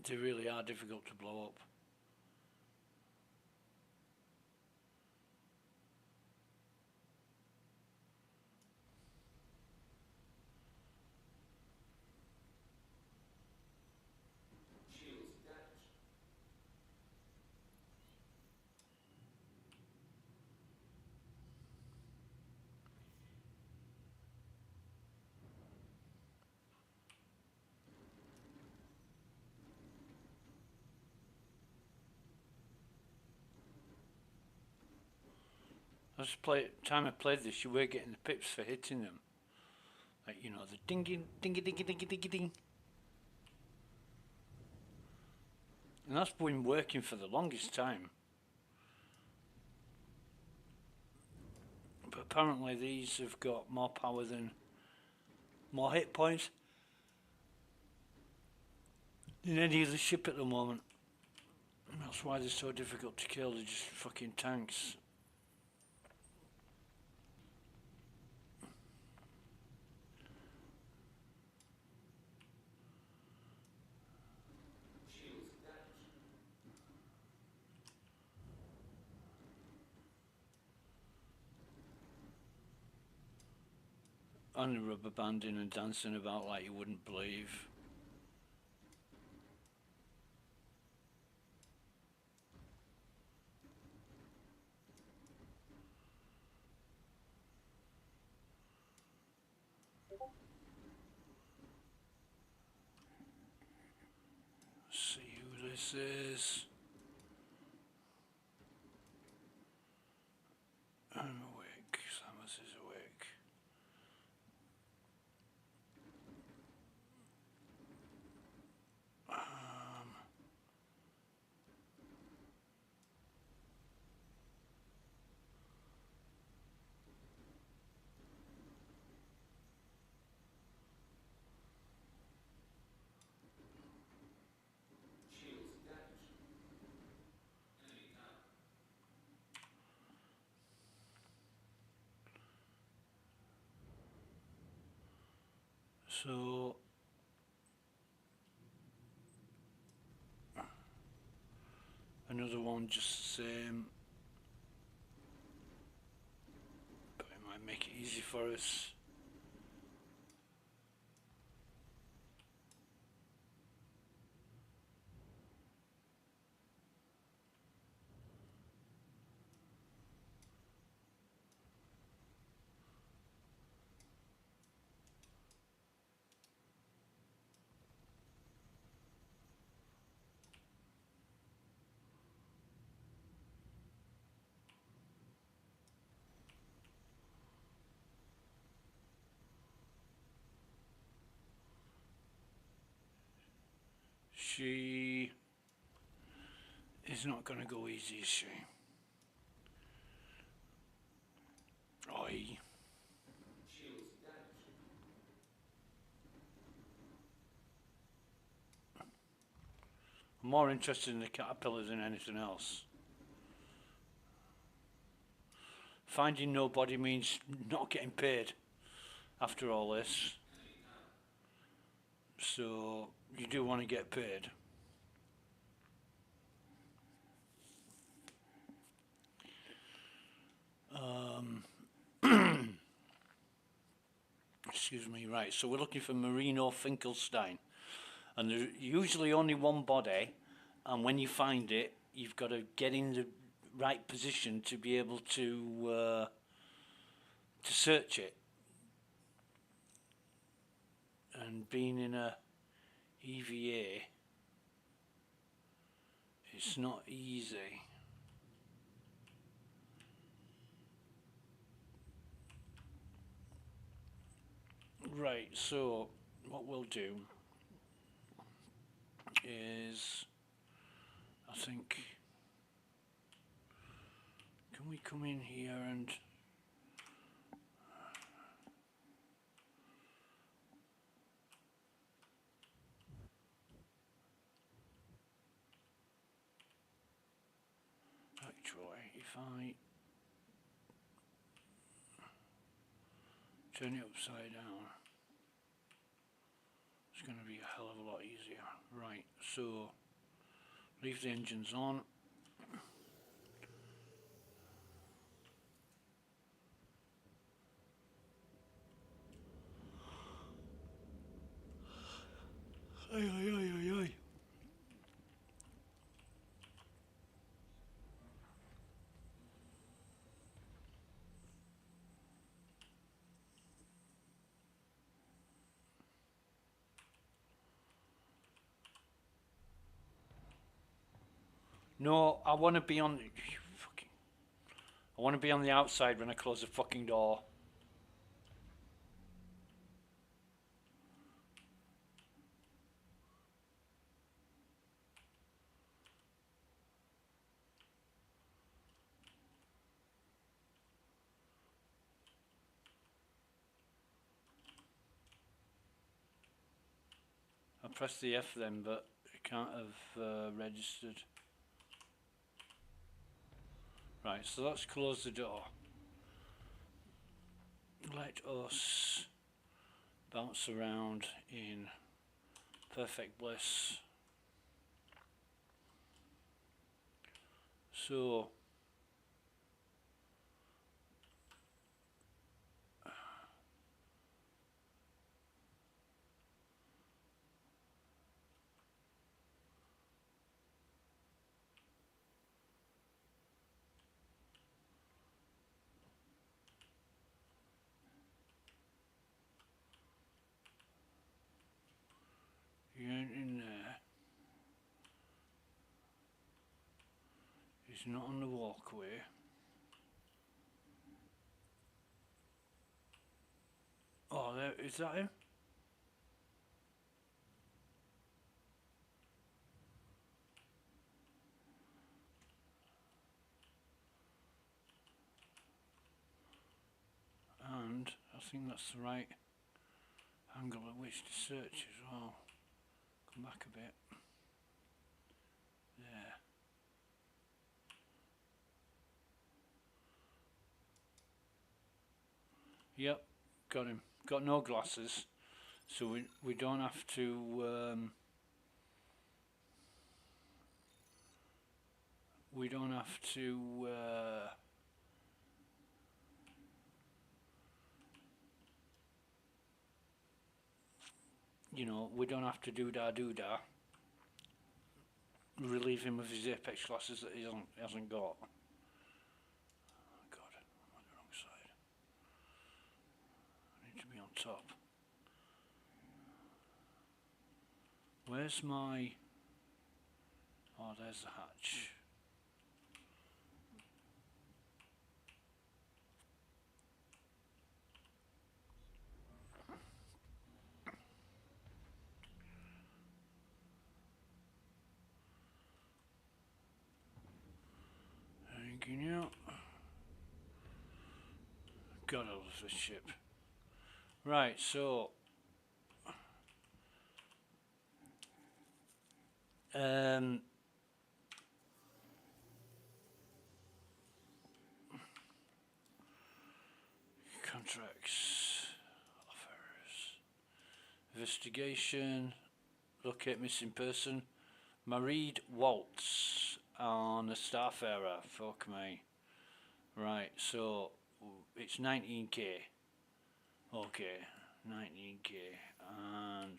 A: They really are difficult to blow up. Time I played this, you were getting the pips for hitting them. Like, you know, the dingy, dingy, dingy, dingy, dingy, ding. And that's been working for the longest time. But apparently these have got more power more hit points than any other ship at the moment. And that's why they're so difficult to kill, they're just fucking tanks. And the rubber banding and dancing about like you wouldn't believe. See who this is. I'm awake. Samus is awake. So another one just the same, but it might make it easy for us. She is not going to go easy, is she? Oi. I'm more interested in the caterpillar than anything else. Finding nobody means not getting paid after all this. So you do want to get paid. excuse me, right, so we're looking for Marino Finkelstein. And there's usually only one body, and when you find it, you've got to get in the right position to be able to search it. And being in a EVA, it's not easy. Right, so what we'll do is, I think, can we come in here and actually, if I turn it upside down, it's going to be a hell of a lot easier. Right, so leave the engines on. Aye, aye, aye, aye, aye. No, I want to be on. I want to be on the outside when I close the fucking door. I pressed the F then, but it can't have registered. Right, so let's close the door. Let us bounce around in perfect bliss. So you ain't in there. He's not on the walkway. Oh, there, is that him? And I think that's the right angle at which to search as well. Come back a bit. There. Yep, got him. Got no glasses, so we don't have to we don't have to you know, we don't have to do da, relieve him of his apex glasses that he hasn't got. Oh God, I'm on the wrong side. I need to be on top. Where's my... Oh, there's the hatch. Hanging out. God, I love this ship. Right, so... contracts, offers, investigation, locate missing person, Mareed Waltz on a Starfarer, fuck me. Right, so it's 19k. Okay, 19k, and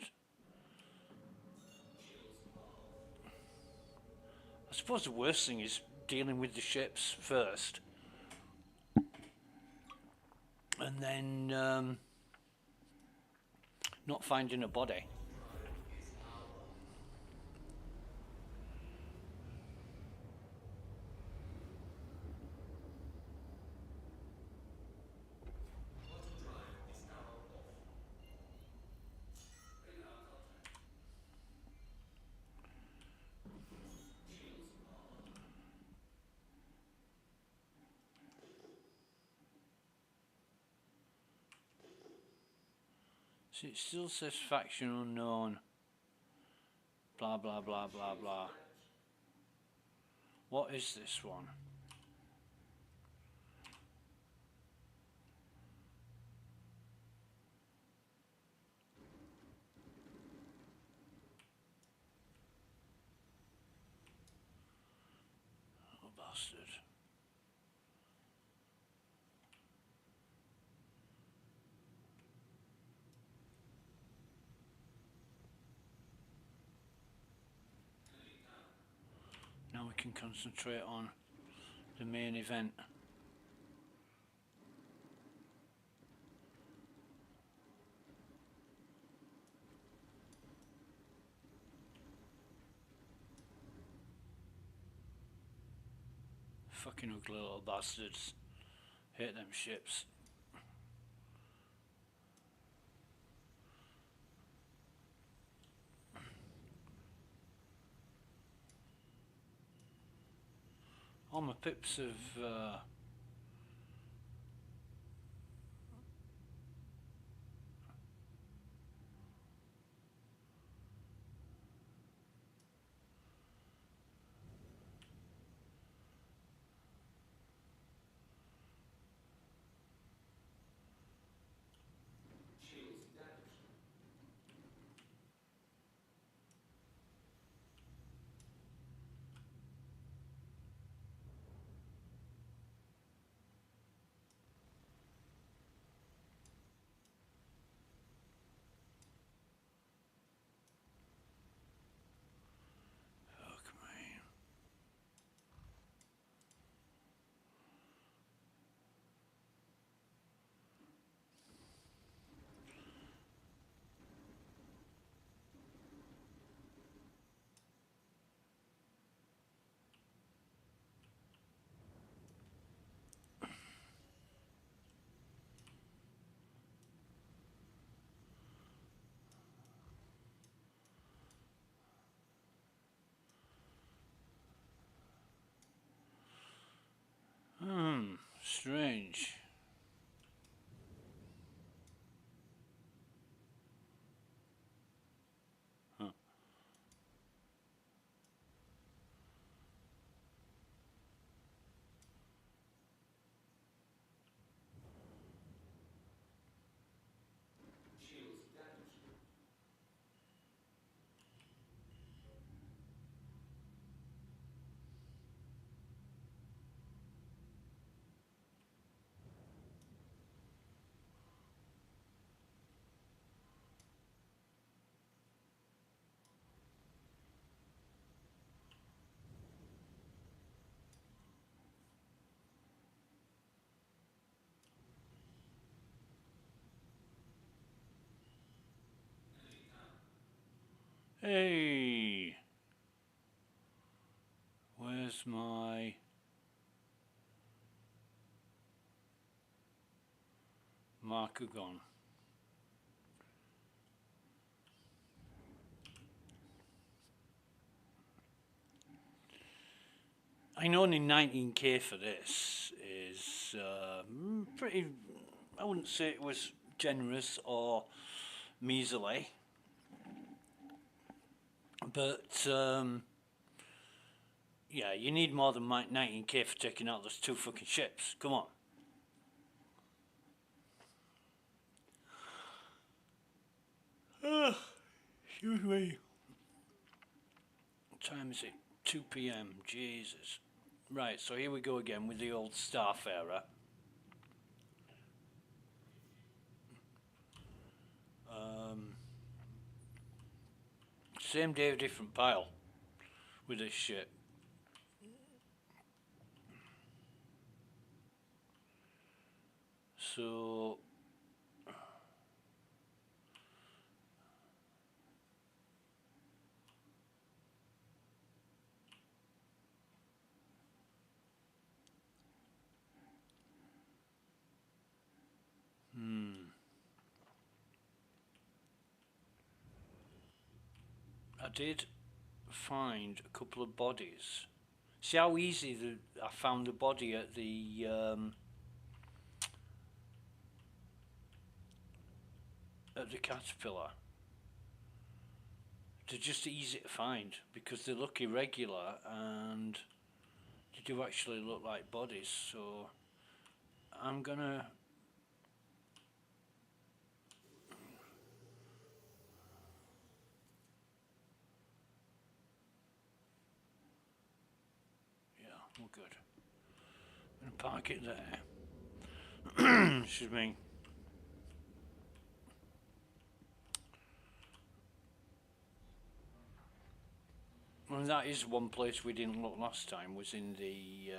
A: I suppose the worst thing is dealing with the ships first, and then not finding a body. So it still says faction unknown. Blah blah blah blah blah. What is this one? Oh bastard. Now we can concentrate on the main event. Fucking ugly little bastards. Hate them ships. All my pips have fuck me. Strange. Huh. Hey, where's my marker gone? I know only 19k for this is pretty, I wouldn't say it was generous or measly, but yeah, you need more than 19k for taking out those two fucking ships. Come on. Excuse me. What time is it? 2 p.m. Jesus. Right, so here we go again with the old Starfarer. Same day, different pile with this shit. So I did find a couple of bodies. See how easy I found the body at the caterpillar. They're just easy to find because they look irregular and they do actually look like bodies. So I'm gonna we're good. I'm gonna park it there. Excuse me. And that is one place we didn't look last time, was in the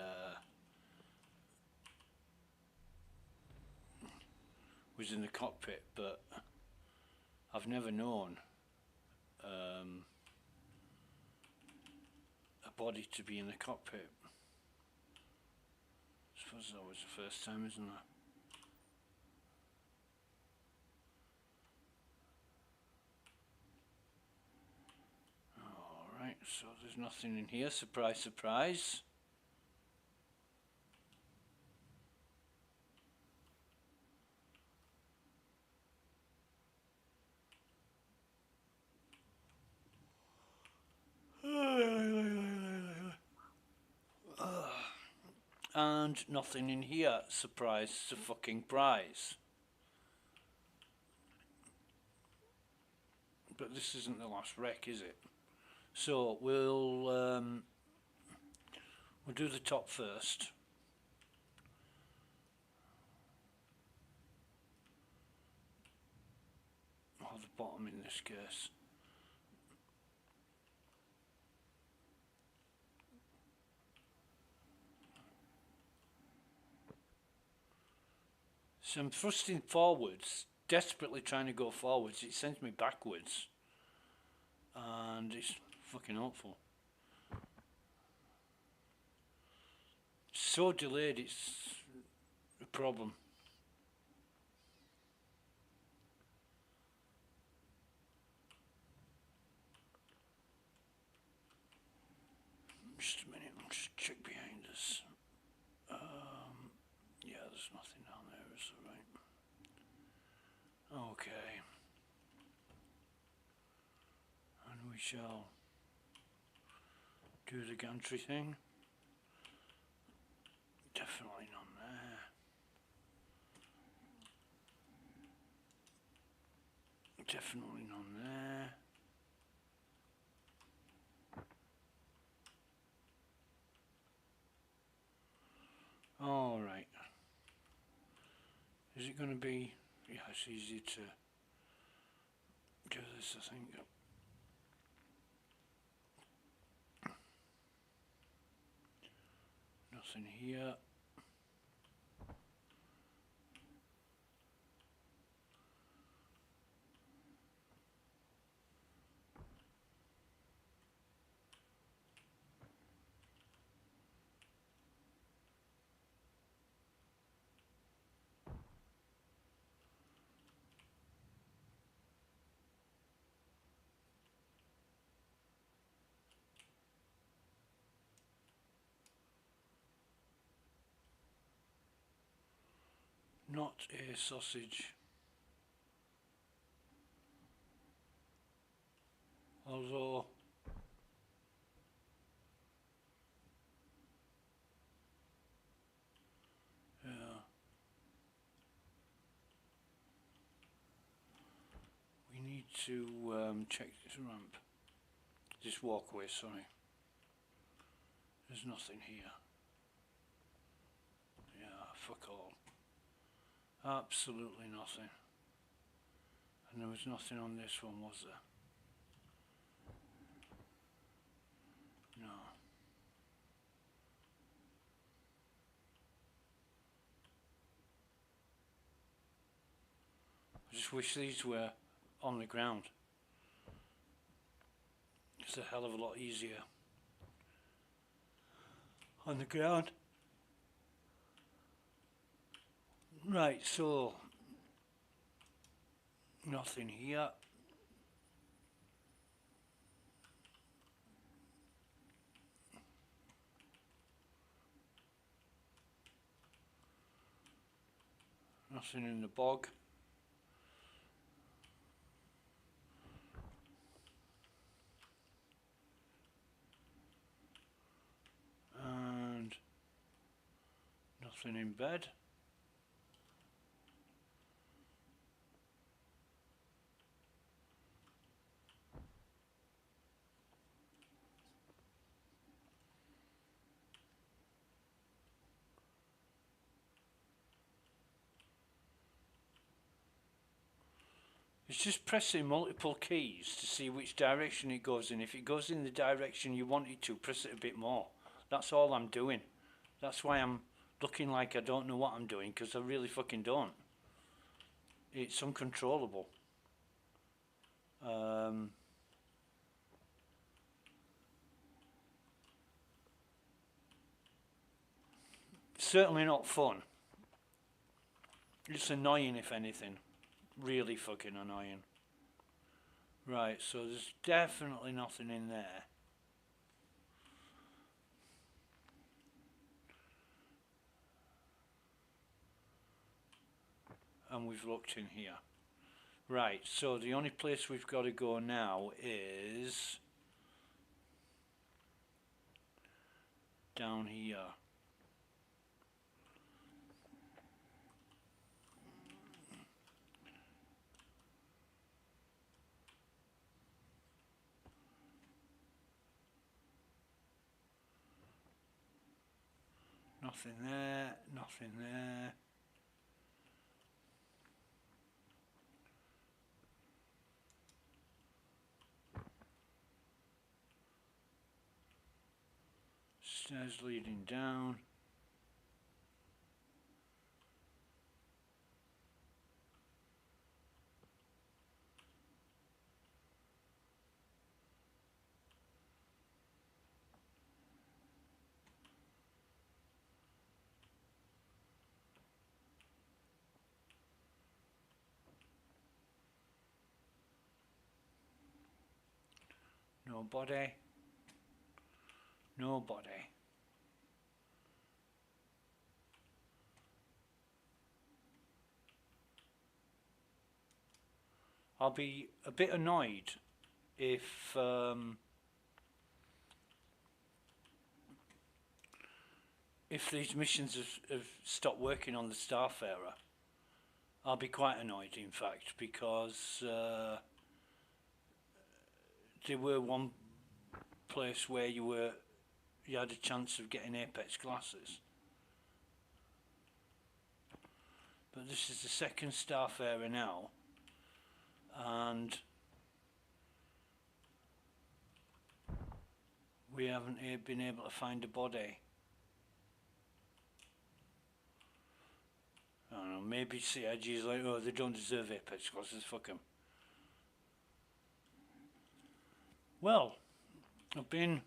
A: cockpit, but I've never known a body to be in the cockpit. I suppose that was the first time, isn't it? Alright, so there's nothing in here, surprise, surprise. And nothing in here, surprise, fucking prize. But this isn't the last wreck, is it? So we'll do the top first. Or the bottom in this case. So I'm thrusting forwards, desperately trying to go forwards. It sends me backwards. And it's fucking awful. So delayed, it's a problem. Just a minute, I'll just check behind us. Yeah, there's nothing down there, is there, right? Okay. And we shall do the gantry thing. Definitely none there. Definitely none there. All right. Is it going to be? Yeah, it's easy to do this, I think. Nothing here. Not a sausage. Although yeah, we need to check this ramp, this walkway, sorry. There's nothing here. Yeah, fuck all. Absolutely nothing. And there was nothing on this one, was there? I just wish these were on the ground. It's a hell of a lot easier on the ground. Right, so nothing here. Nothing in the bog. And nothing in bed. It's just pressing multiple keys to see which direction it goes in. If it goes in the direction you want it to, press it a bit more. That's all I'm doing. That's why I'm looking like I don't know what I'm doing, because I really fucking don't. It's uncontrollable. Certainly not fun. It's annoying, if anything. Really fucking annoying. Right, so there's definitely nothing in there. And we've looked in here. Right, so the only place we've got to go now is down here. Nothing there, nothing there. Stairs leading down. Nobody. Nobody. I'll be a bit annoyed if these missions have stopped working on the Starfarer. I'll be quite annoyed, in fact, because there were one place where you had a chance of getting Apex glasses. But this is the second Starfarer now, and we haven't been able to find a body. I don't know, maybe CIG is like, oh, they don't deserve Apex glasses, fuck them. Well, I've been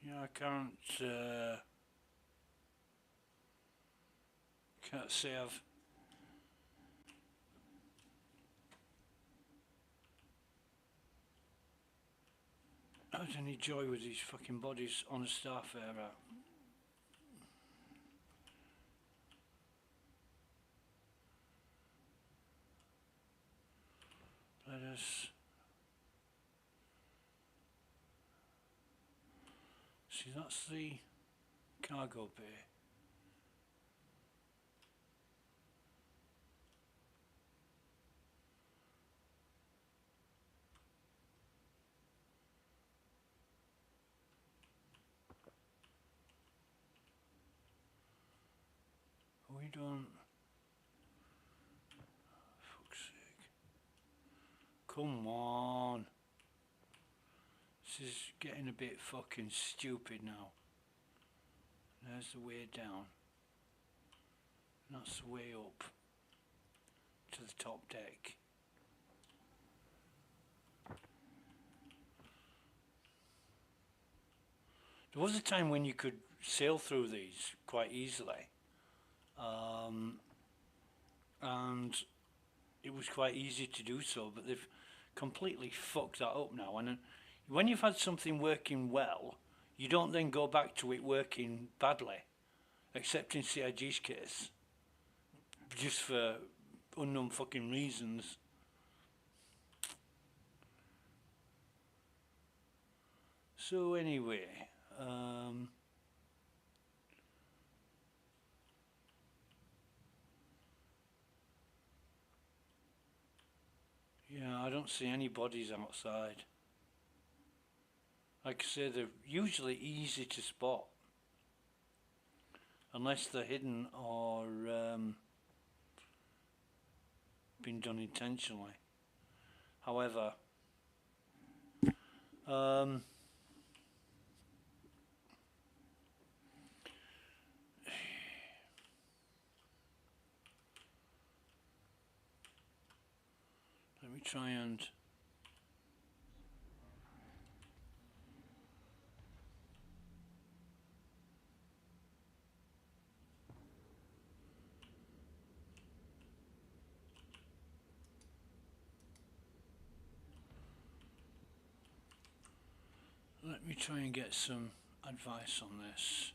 A: yeah, I can't say I've had any joy with these fucking bodies on a Starfarer. Let us see, that's the cargo bay. Don't. Fuck's sake. Come on. This is getting a bit fucking stupid now. There's the way down. That's the way up to the top deck. There was a time when you could sail through these quite easily, and it was quite easy to do so, but they've completely fucked that up now. And when you've had something working well, you don't then go back to it working badly, except in CIG's case, just for unknown fucking reasons. So anyway, yeah, I don't see any bodies outside. Like I say, they're usually easy to spot, unless they're hidden or been done intentionally. However, let me try and get some advice on this.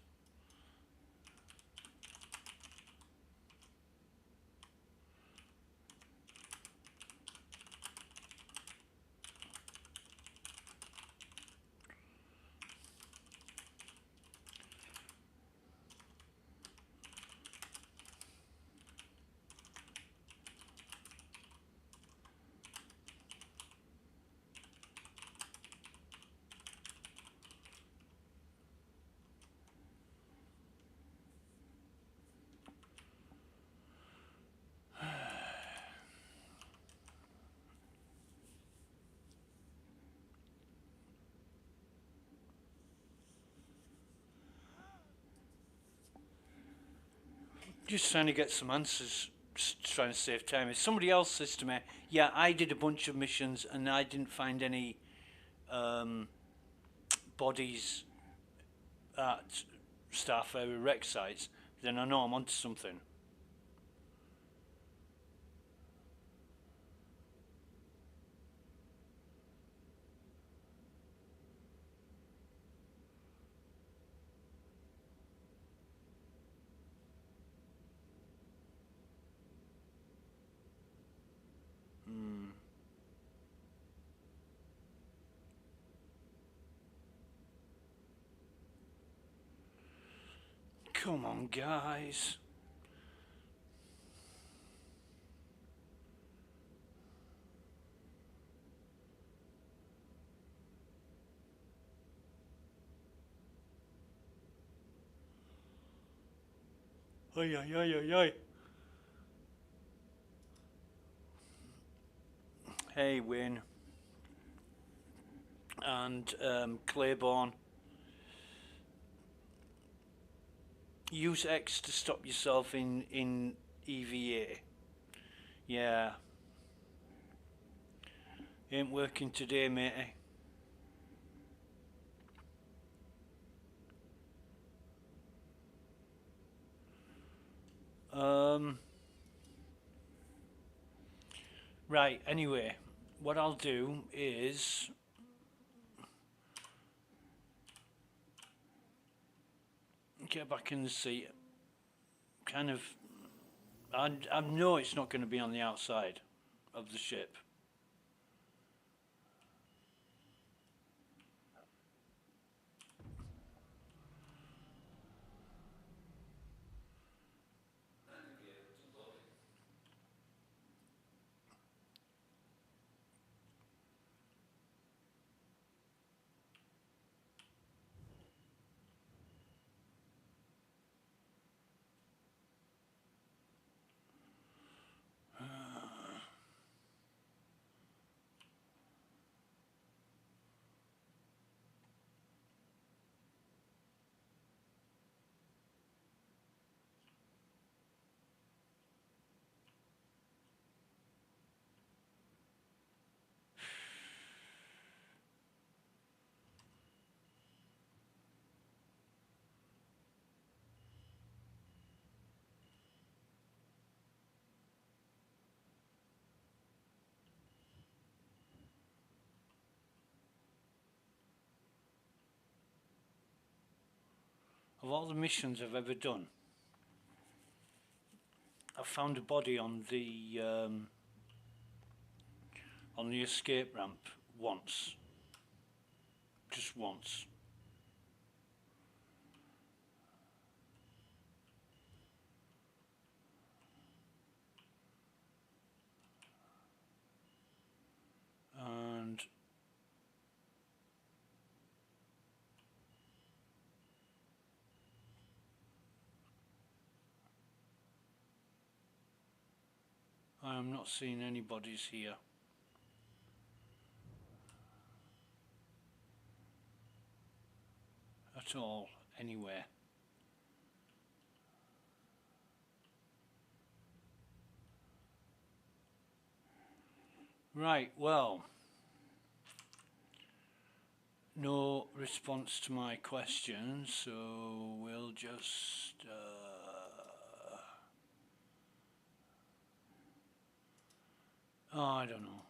A: Just trying to get some answers, trying to save time. If somebody else says to me, yeah, I did a bunch of missions and I didn't find any bodies at Starfarer wreck sites, then I know I'm onto something. Come on, guys. Oi, oi, oi, oi, oi. Hey, Win. And Claiborne. Use X to stop yourself in EVA. Yeah. Ain't working today, matey. Right, anyway, what I'll do is get back in the seat. Kind of, I know it's not going to be on the outside of the ship. Of all the missions I've ever done, I've found a body on the escape ramp once. Just once. And I am not seeing any bodies here. At all, anywhere. Right, well, no response to my question, so we'll just I don't know.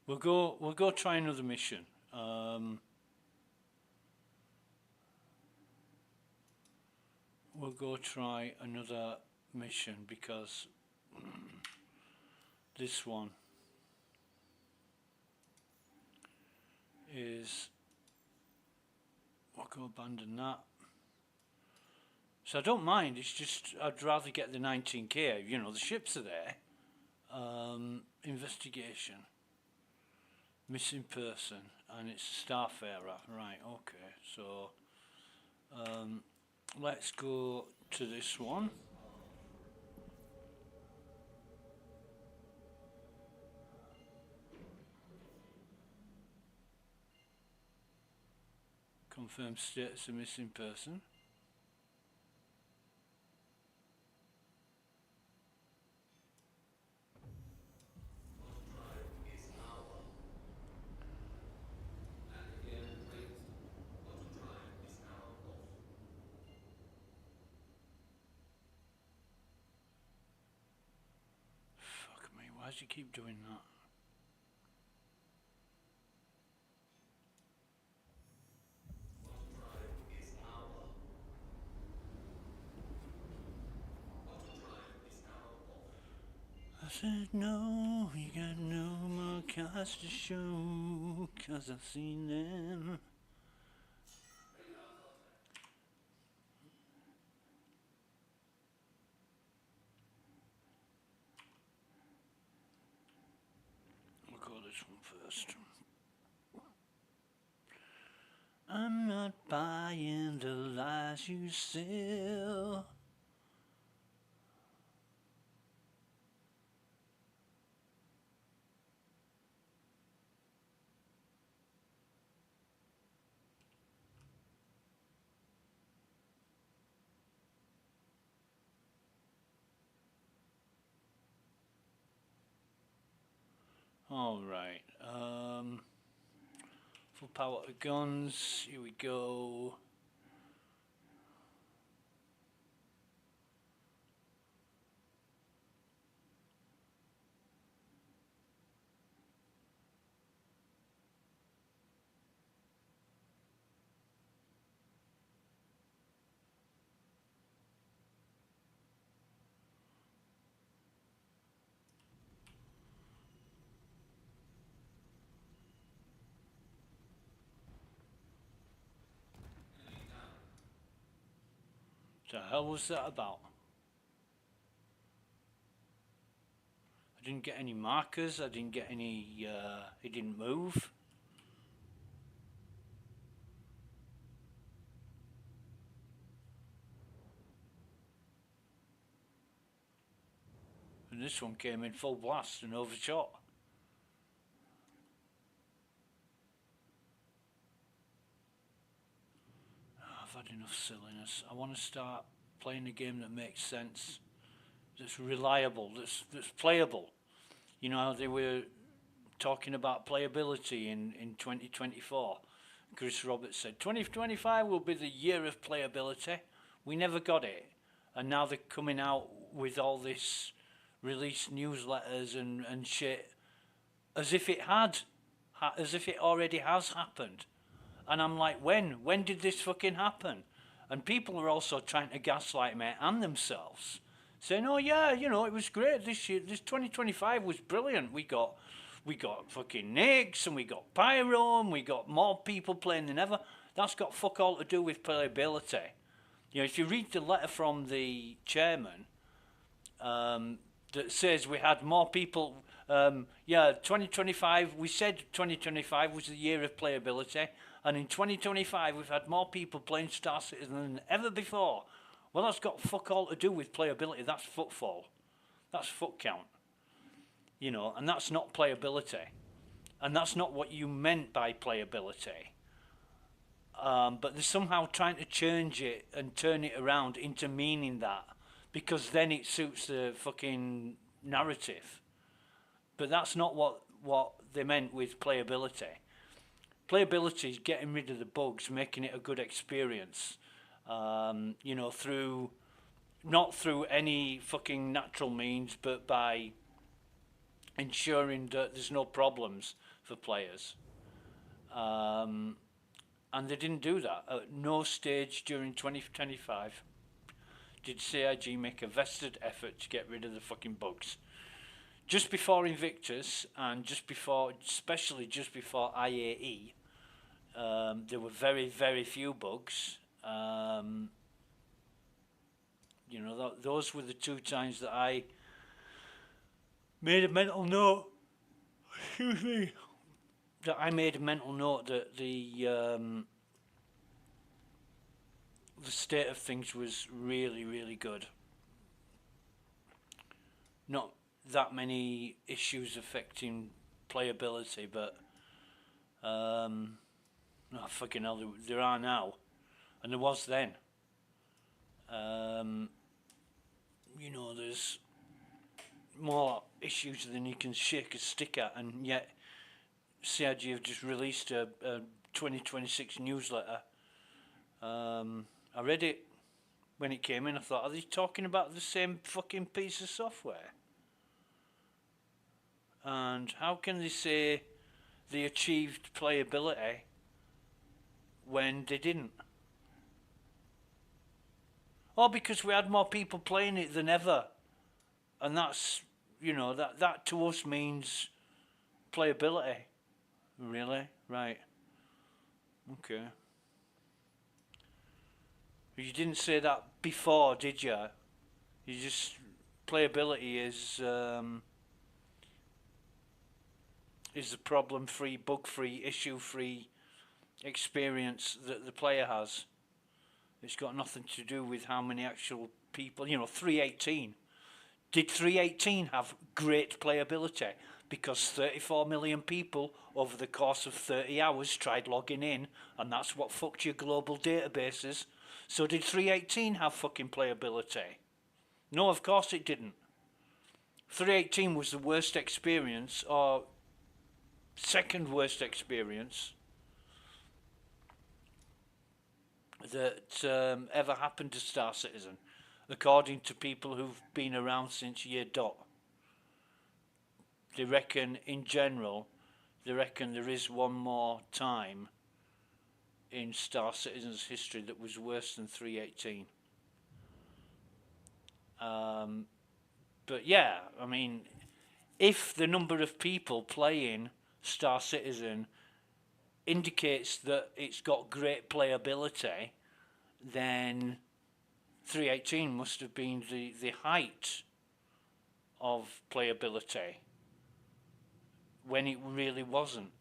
A: We'll go try another mission. We'll go try another mission because this one is, we'll go abandon that. So I don't mind, it's just I'd rather get the 19k, you know, the ships are there. Investigation, missing person, and it's a starfarer, right, okay, so let's go to this one. Confirm status of missing person. Fuck me, why does he keep doing that? I said no, you got no more cards to show, 'cause I've seen them. We'll go this one first. I'm not buying the lies you sell. All right. Full power of guns. Here we go. What the hell was that about? I didn't get any markers. I didn't get any. It didn't move. And this one came in full blast and overshot. I've had enough silliness. I want to start playing a game that makes sense, that's reliable, that's playable. You know, they were talking about playability in 2024. Chris Roberts said 2025 will be the year of playability. We never got it. And now they're coming out with all this release newsletters and shit as if it had, as if it already has happened. And I'm like, when did this fucking happen? And people are also trying to gaslight me and themselves, saying, oh yeah, you know, it was great this year, this 2025 was brilliant, we got fucking Nicks and we got Pyro and we got more people playing than ever. That's got fuck all to do with playability. You know, if you read the letter from the chairman, that says we had more people. 2025, we said 2025 was the year of playability, and in 2025 we've had more people playing Star Citizen than ever before. Well, that's got fuck all to do with playability. That's footfall. That's foot count. You know, and that's not playability. And that's not what you meant by playability. But they're somehow trying to change it and turn it around into meaning that, because then it suits the fucking narrative. But that's not what they meant with playability. Playability is getting rid of the bugs, making it a good experience. You know, through not through any fucking natural means, but by ensuring that there's no problems for players. And they didn't do that. At no stage during 2025 did CIG make a vested effort to get rid of the fucking bugs. Just before Invictus and just before, especially just before IAE, there were very, very few bugs. You know, those were the two times that I made a mental note. Excuse me. That I made a mental note that the state of things was really, really good. Not that many issues affecting playability, but oh fucking hell, there are now, and there was then. You know, there's more issues than you can shake a stick at, and yet CIG have just released a 2026 newsletter. I read it when it came in. I thought, are they talking about the same fucking piece of software? And how can they say they achieved playability when they didn't? Oh, because we had more people playing it than ever. And that's, you know, that to us means playability. Really? Right. Okay. You didn't say that before, did you? You just, playability is the problem-free, bug-free, issue-free experience that the player has. It's got nothing to do with how many actual people, you know, 318. Did 318 have great playability? Because 34 million people over the course of 30 hours tried logging in, and that's what fucked your global databases. So did 318 have fucking playability? No, of course it didn't. 318 was the worst experience, or second worst experience that ever happened to Star Citizen, according to people who've been around since year dot. They reckon, in general, there is one more time in Star Citizen's history that was worse than 318. But yeah, I mean, if the number of people playing Star Citizen indicates that it's got great playability, then 318 must have been the height of playability, when it really wasn't.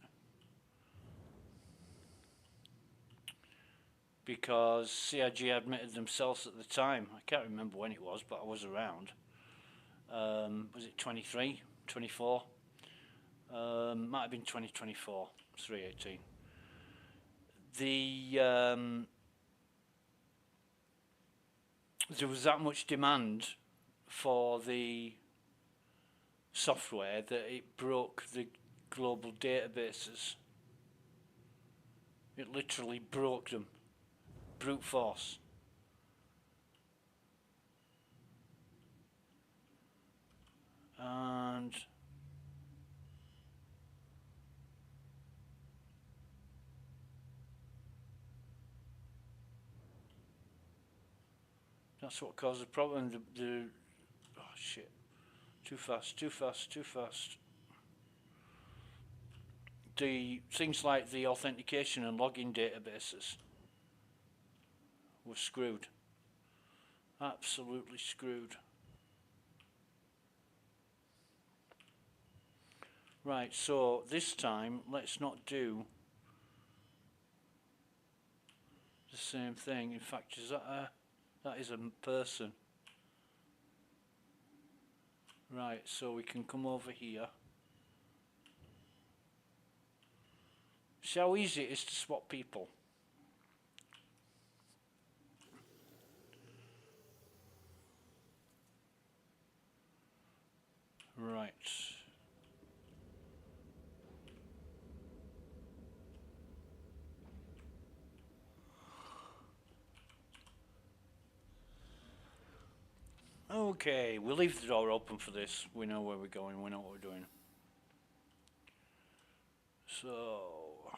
A: Because CIG admitted themselves at the time, I can't remember when it was, but I was around. Was it 23, 24? Might have been 2024, 318. There was that much demand for the software that it broke the global databases. It literally broke them. Brute force. And That's what caused the problem. Oh shit. Too fast, too fast, too fast. The things like the authentication and login databases were screwed. Absolutely screwed. Right, so this time let's not do the same thing. In fact, that is a person. Right, so we can come over here. See how easy it is to swap people. Right. Okay, we'll leave the door open for this. We know where we're going, we know what we're doing. So...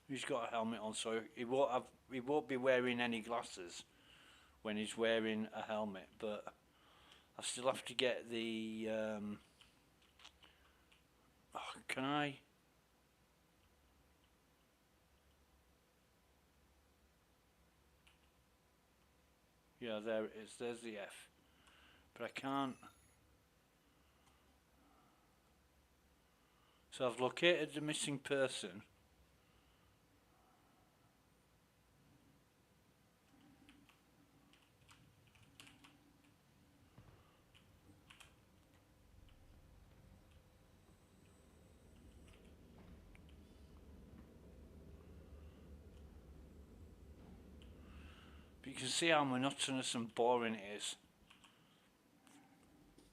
A: He's got a helmet on, so he won't be wearing any glasses when he's wearing a helmet, but I still have to get the can I? Yeah, there it is. There's the F. But I can't. So I've located the missing person. But you can see how monotonous and boring it is.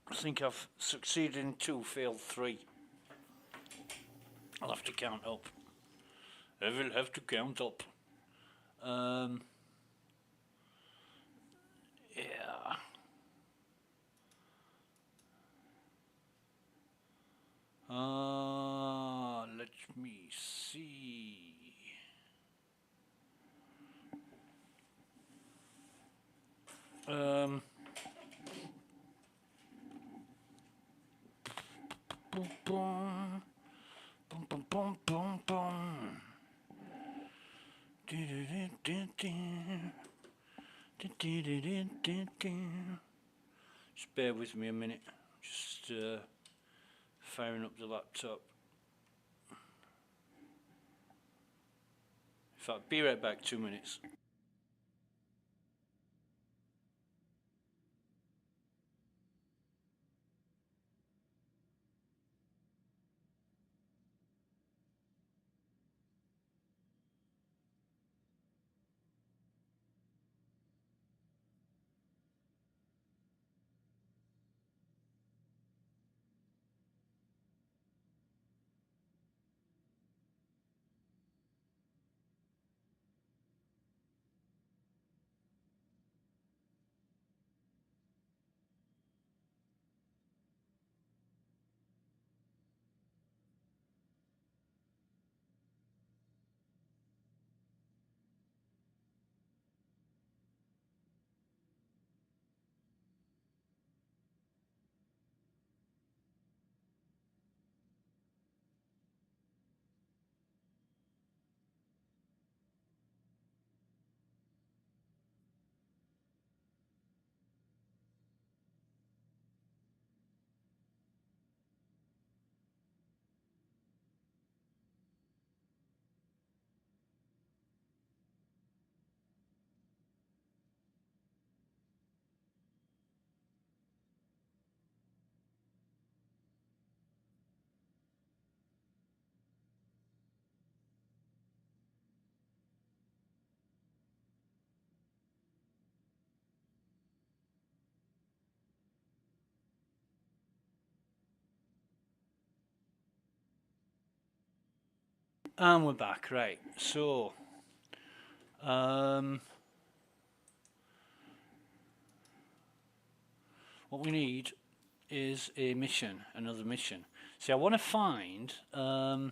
A: I think I've succeeded in 2, failed 3. I'll have to count up. I will have to count up. Yeah. Let me see. Boom, boom, boom, boom, boom, boom, boom. Just bear with me a minute. Just firing up the laptop. In fact, be right back. 2 minutes. And we're back, right. So, what we need is a mission, another mission. See, I want to find. Here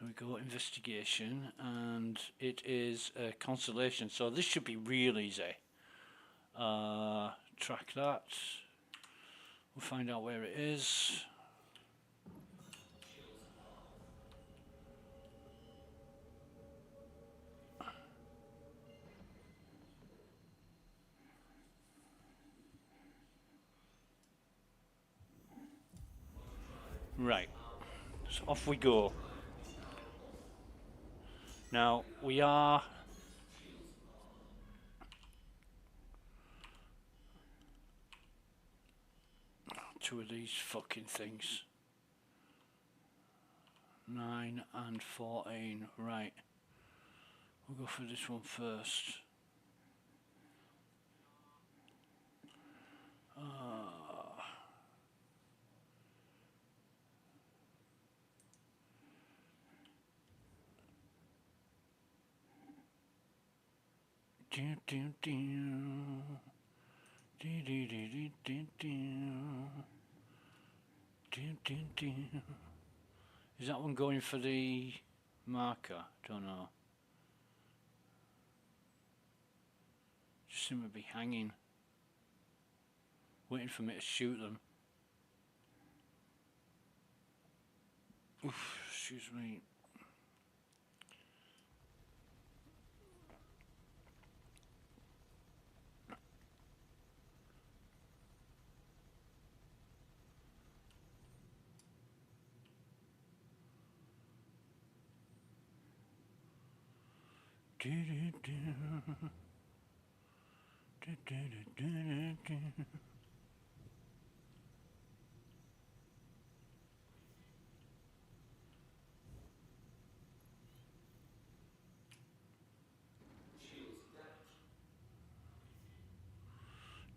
A: we go, investigation, and it is a consolation. So this should be real easy. Track that. We'll find out where it is. Right, so off we go. Now we are two of these fucking things. 9 and 14, right. We'll go for this one first. Is that one going for the marker? Don't know. Just seem to be hanging, waiting for me to shoot them. Oof, excuse me.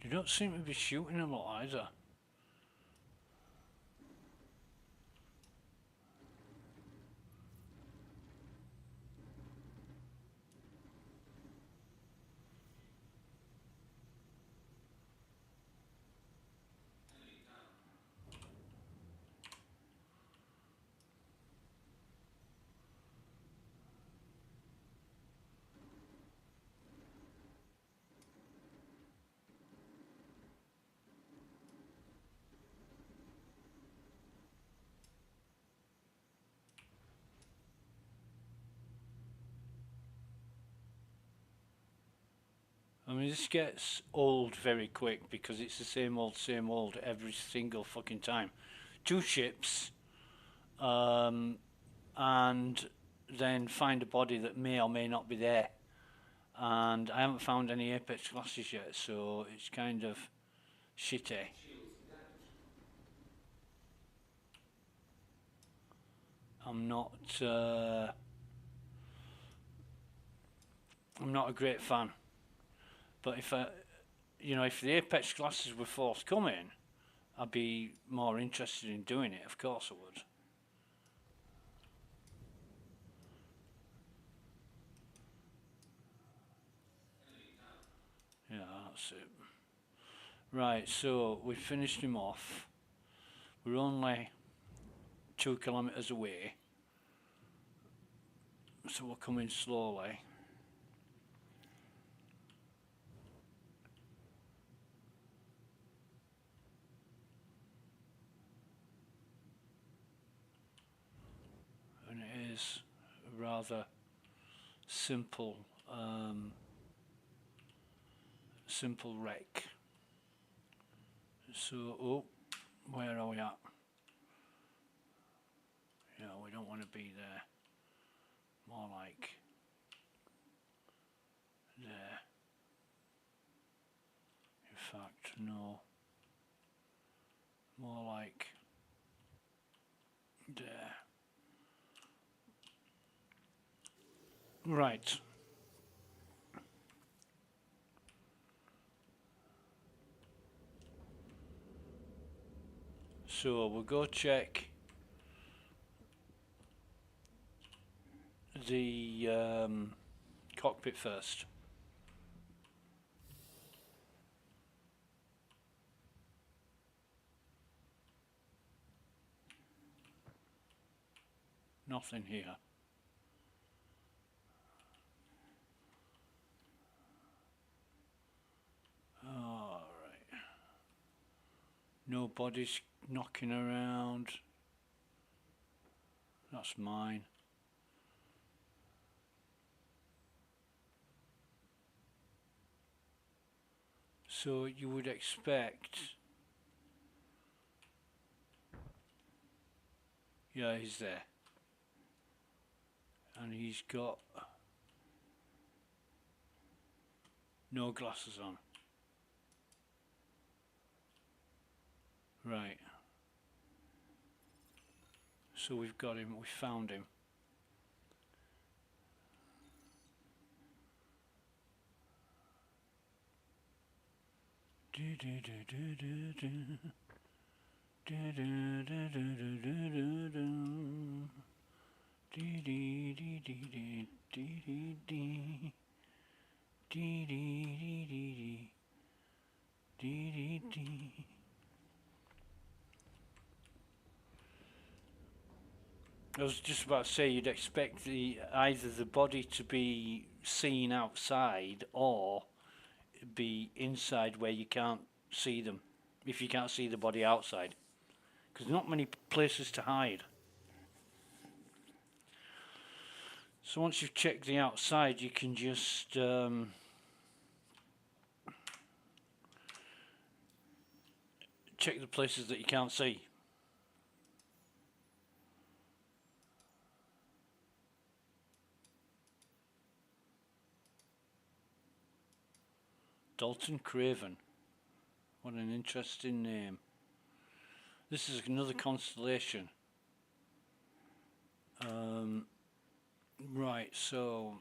A: They don't seem to be shooting a lot either. I mean, this gets old very quick because it's the same old every single fucking time. 2 ships, and then find a body that may or may not be there. And I haven't found any Apex classes yet, so it's kind of shitty. I'm not a great fan. But if if the Apex classes were forthcoming, I'd be more interested in doing it. Of course I would. Yeah, that's it. Right, so we finished him off. We're only 2 kilometres away, so we're coming slowly. And it is a rather simple wreck. So, where are we at? Yeah, we don't want to be there. More like there. In fact, no. More like there. Right. So we'll go check the cockpit first. Nothing here. All right. Nobody's knocking around. That's mine. So you would expect... Yeah, he's there. And he's got no glasses on. Right. So we've got him, we found him. I was just about to say you'd expect either the body to be seen outside or be inside where you can't see them, if you can't see the body outside, because not many places to hide. So once you've checked the outside, you can just check the places that you can't see. Dalton Craven. What an interesting name. This is another constellation. Right, so...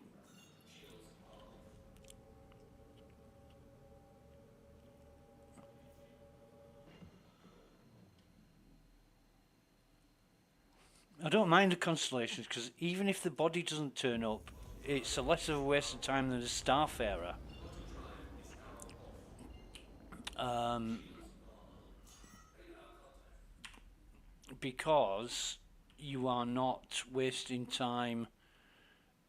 A: I don't mind the constellations, because even if the body doesn't turn up, it's a less of a waste of time than a starfarer. Because you are not wasting time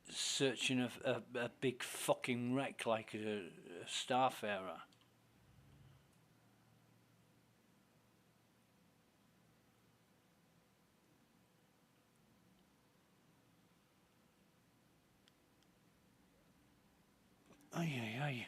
A: searching a big fucking wreck like a starfarer. Ay, ay, ay.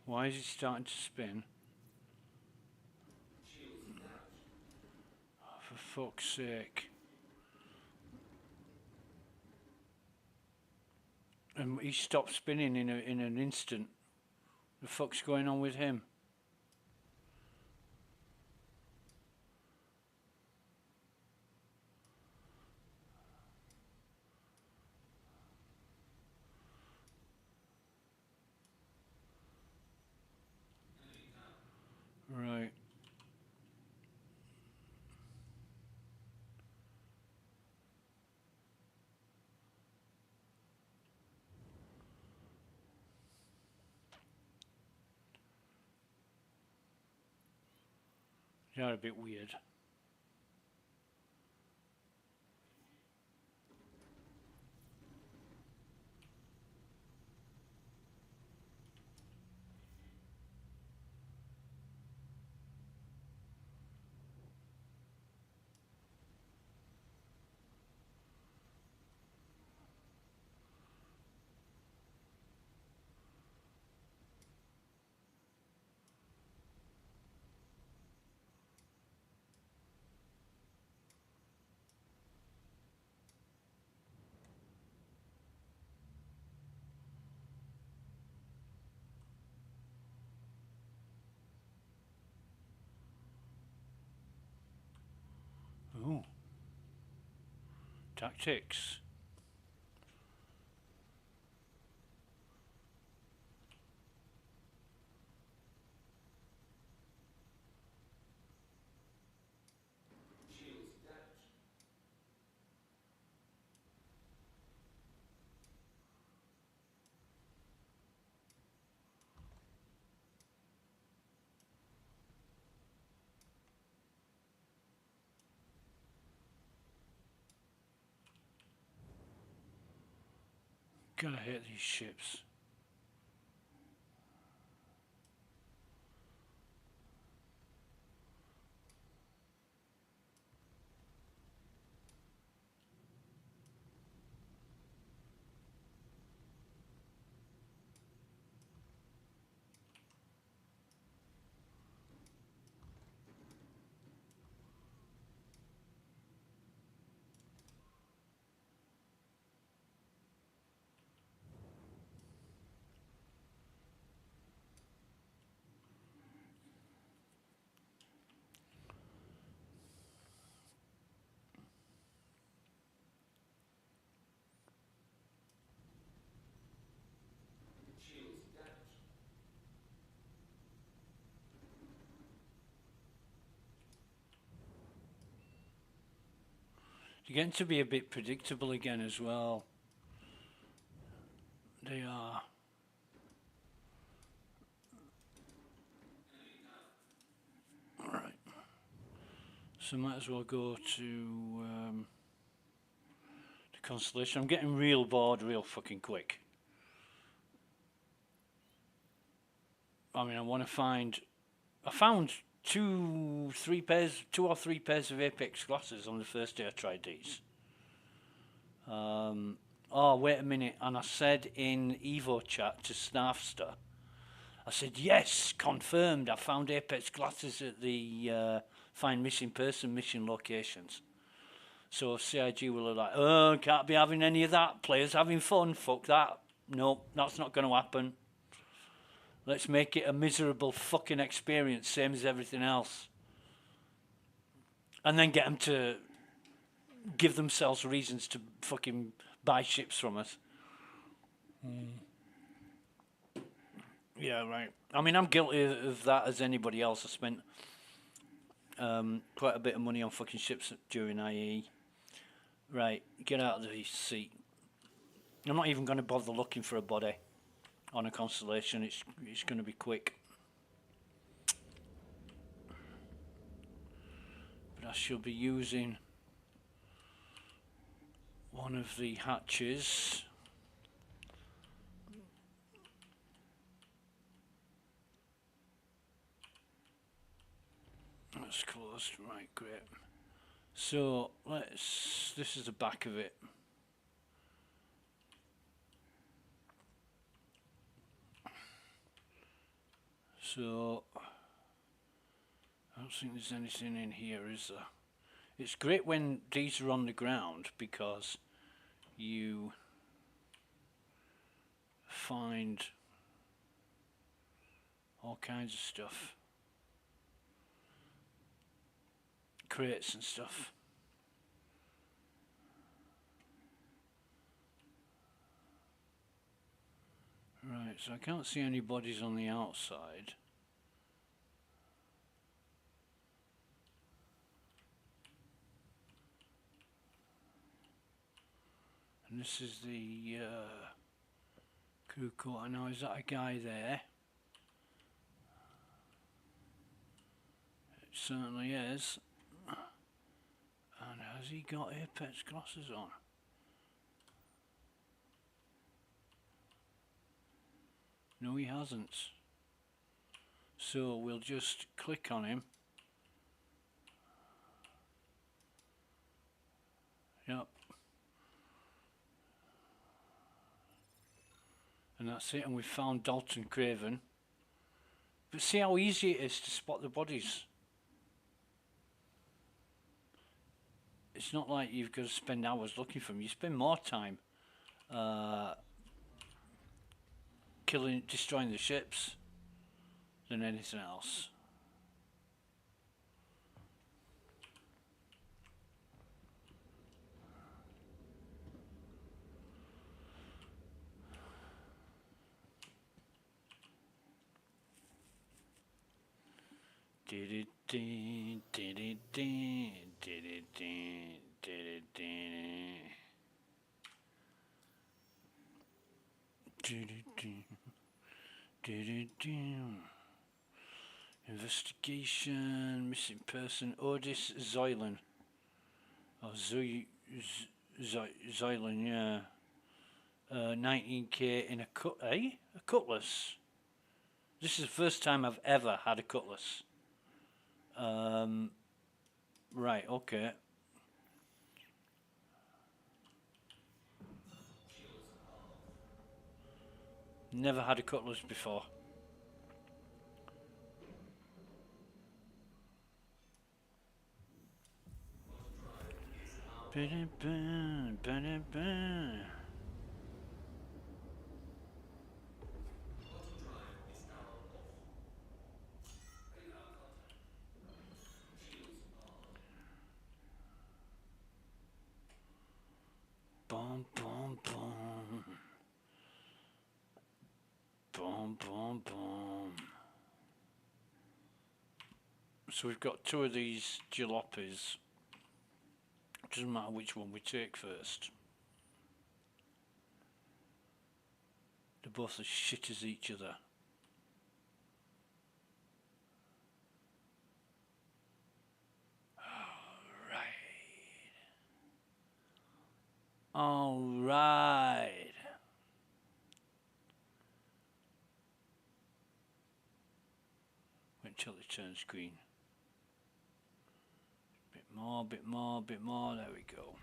A: Why is it starting to spin? Oh, for fuck's sake. And he stopped spinning in an instant. The fuck's going on with him? Right. They're a bit weird. Tactics. God, I hate these ships. They're getting to be a bit predictable again as well. They are. Alright. So might as well go to the Constellation. I'm getting real bored real fucking quick. I mean, I want to find... I found two or three pairs of Apex glasses on the first day I tried these. Oh, wait a minute. And I said in Evo chat to Snarfster, I said, yes, confirmed. I found Apex glasses at the Find Missing Person mission locations. So CIG will like, oh, can't be having any of that. Players having fun. Fuck that. No, that's not going to happen. Let's make it a miserable fucking experience, same as everything else. And then get them to give themselves reasons to fucking buy ships from us. Yeah, right. I mean, I'm guilty of that as anybody else. I spent quite a bit of money on fucking ships during IE. Right, get out of the seat. I'm not even going to bother looking for a body on a Constellation. It's going to be quick. But I shall be using one of the hatches. That's closed. Right, great. So this is the back of it. So I don't think there's anything in here, is there? It's great when these are on the ground because you find all kinds of stuff. Crates and stuff. Right, so I can't see any bodies on the outside. And this is the crew quarter. Now, is that a guy there? It certainly is. And has he got Apex glasses on? No, he hasn't. So we'll just click on him. Yep. And that's it, and we've found Dalton Craven. But see how easy it is to spot the bodies. It's not like you've got to spend hours looking for them. You spend more time destroying the ships than anything else. Investigation, missing person, Odis Zoylan. Oh, Zoylan, yeah. 19k in a cutlass. This is the first time I've ever had a cutlass. Right, okay. Never had a cutlass before. Boom, boom, boom. Boom, boom, boom. So we've got two of these jalopies. Doesn't matter which one we take first. They're both as shit as each other. Alright. Wait until it turns green. Bit more, bit more, bit more. There we go.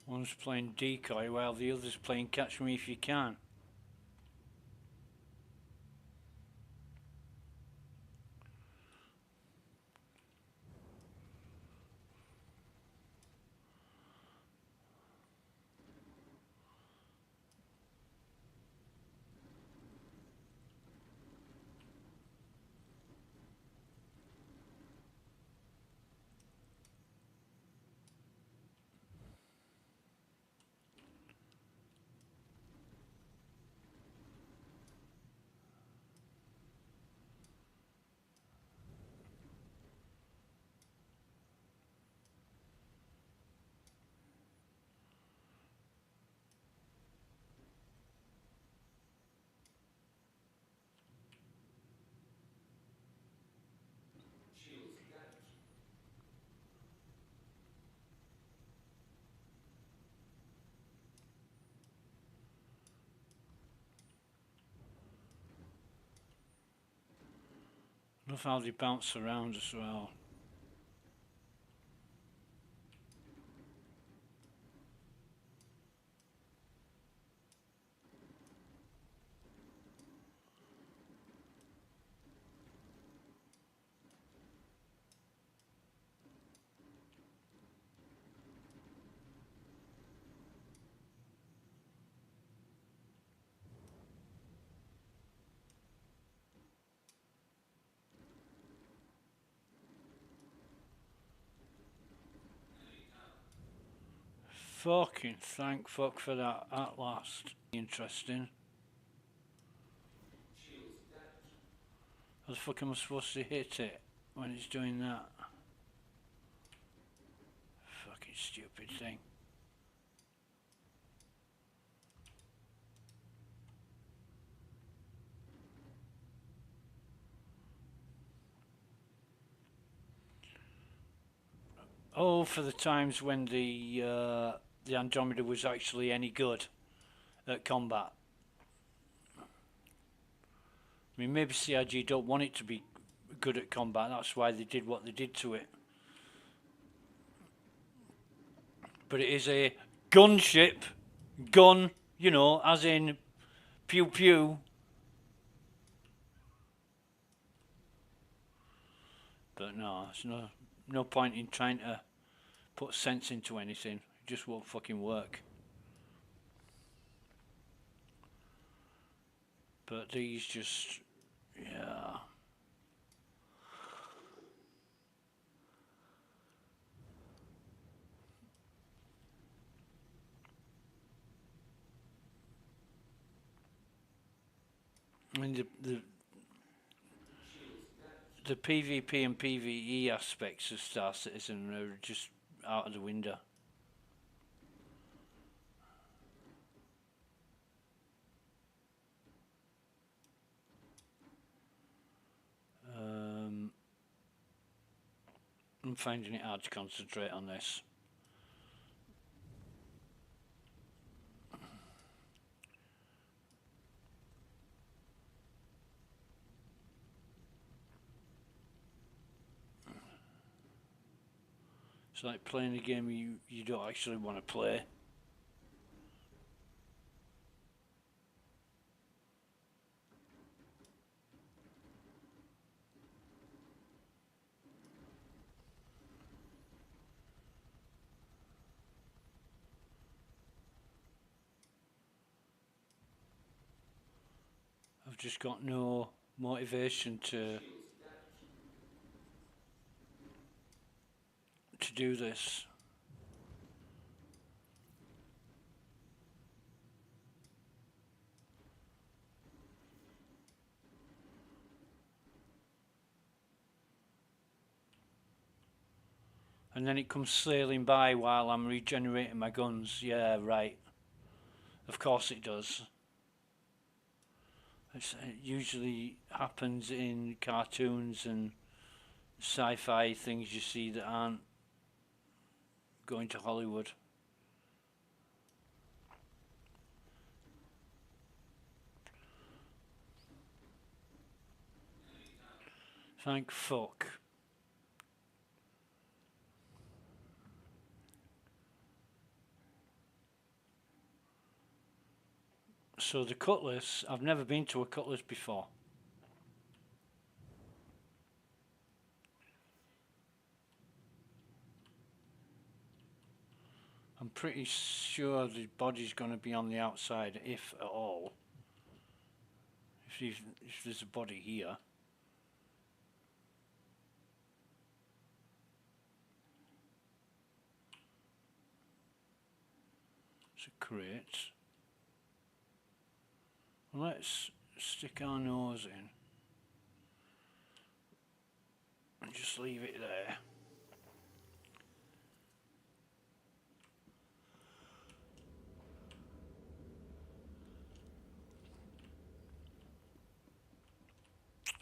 A: One's playing decoy while the other's playing catch me if you can. Love how they bounce around as well. Fucking thank fuck for that at last. Interesting. How the fuck am I supposed to hit it when it's doing that? Fucking stupid thing. Oh, for the times when the Andromeda was actually any good at combat. I mean, maybe CIG don't want it to be good at combat, that's why they did what they did to it. But it is a gunship, gun, you know, as in pew pew. But no, there's no point in trying to put sense into anything. It just won't fucking work. But these just, yeah. I mean, the PvP and PvE aspects of Star Citizen are just out of the window. I'm finding it hard to concentrate on this. It's like playing a game you don't actually want to play. I've just got no motivation to do this. And then it comes sailing by while I'm regenerating my guns. Yeah, right. Of course it does. It usually happens in cartoons and sci-fi things you see that aren't going to Hollywood. Thank fuck. So the Cutlass, I've never been to a Cutlass before. I'm pretty sure the body's going to be on the outside, if at all. If there's a body here. It's a crate. Let's stick our nose in and just leave it there.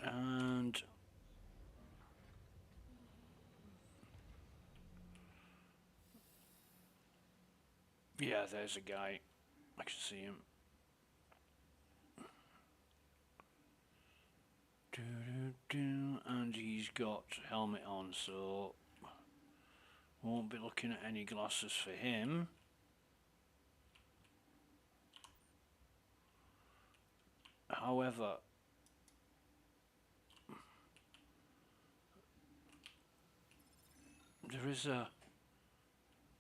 A: And yeah, there's a guy. I can see him. And he's got helmet on, so won't be looking at any glasses for him. However, there is a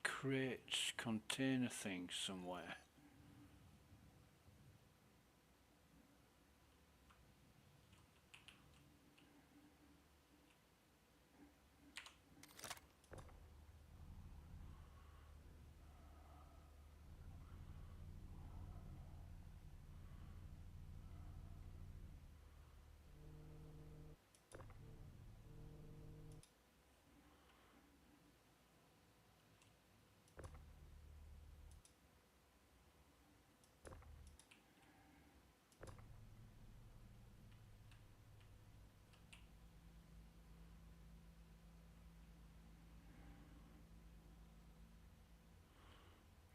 A: crate container thing somewhere.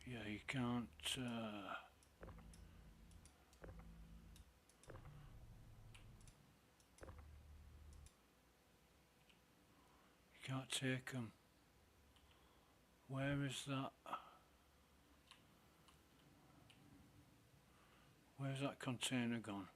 A: Yeah, you can't. Can't take them. Where is that? Where's that container gone?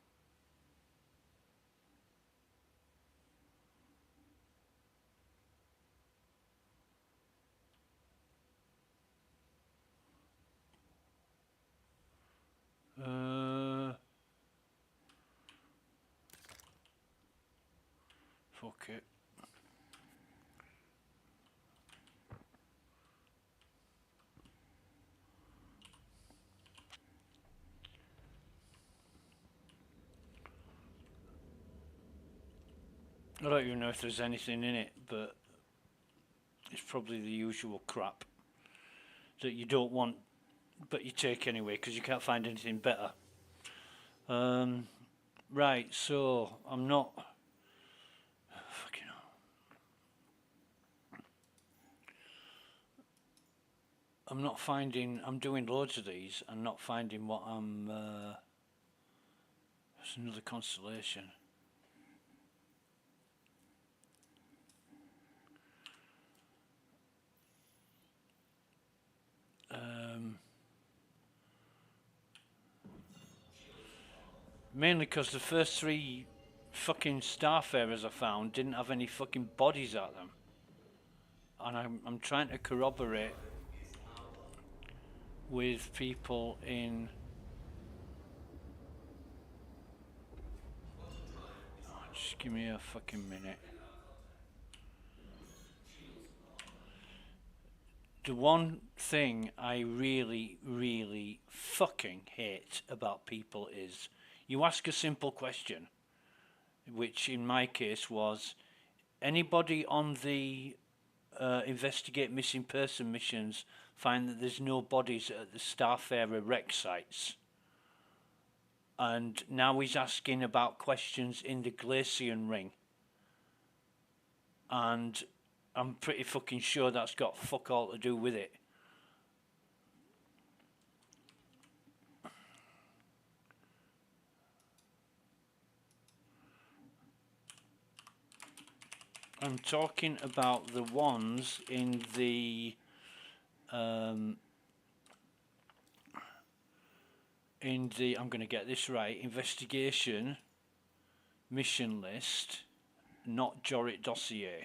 A: Fuck it. I don't even know if there's anything in it, but it's probably the usual crap that you don't want, but you take anyway because you can't find anything better. Right, so I'm not. Fucking hell. I'm not finding. I'm doing loads of these and not finding what I'm. There's another constellation. Mainly because the first 3 fucking starfarers I found didn't have any fucking bodies at them, and I'm trying to corroborate with people in. Oh, just give me a fucking minute. The one thing I really, really fucking hate about people is you ask a simple question, which in my case was, anybody on the investigate missing person missions find that there's no bodies at the Starfarer wreck sites? And now he's asking about questions in the Glacian ring. And I'm pretty fucking sure that's got fuck all to do with it. I'm talking about the ones in the I'm going to get this right, investigation mission list, not Jorit dossier.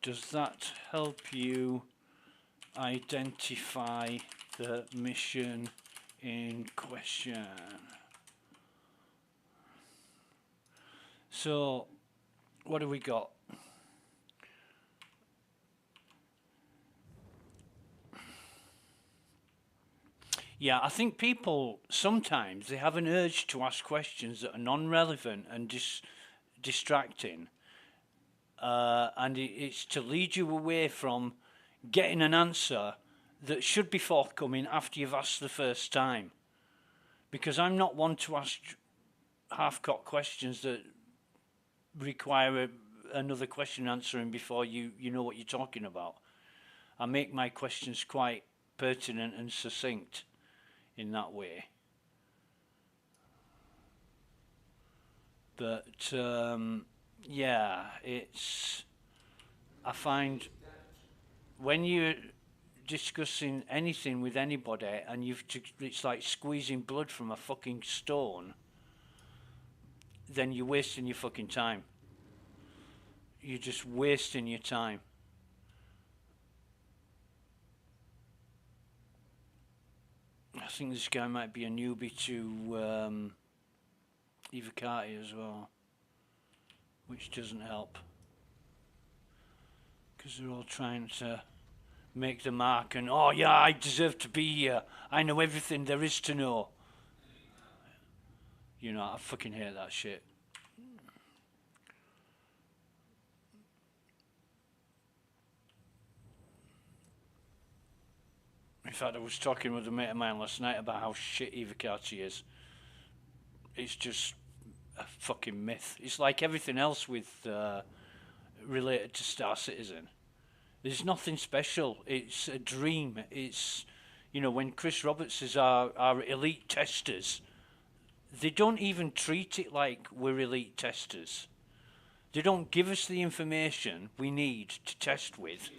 A: Does that help you identify the mission in question? So, what have we got? Yeah, I think people sometimes they have an urge to ask questions that are non-relevant and distracting. And it's to lead you away from getting an answer that should be forthcoming after you've asked the first time. Because I'm not one to ask half-cocked questions that require another question answering before you know what you're talking about. I make my questions quite pertinent and succinct in that way. But yeah, I find when you're discussing anything with anybody and it's like squeezing blood from a fucking stone, then you're wasting your fucking time. You're just wasting your time. I think this guy might be a newbie to Ivakati as well, which doesn't help. Because they're all trying to make the mark and, oh yeah, I deserve to be here. I know everything there is to know. You know, I fucking hate that shit. In fact, I was talking with a mate of mine last night about how shit Evocati is. It's just a fucking myth. It's like everything else with related to Star Citizen. There's nothing special. It's a dream. It's, you know, when Chris Roberts is our elite testers, they don't even treat it like we're elite testers. They don't give us the information we need to test with.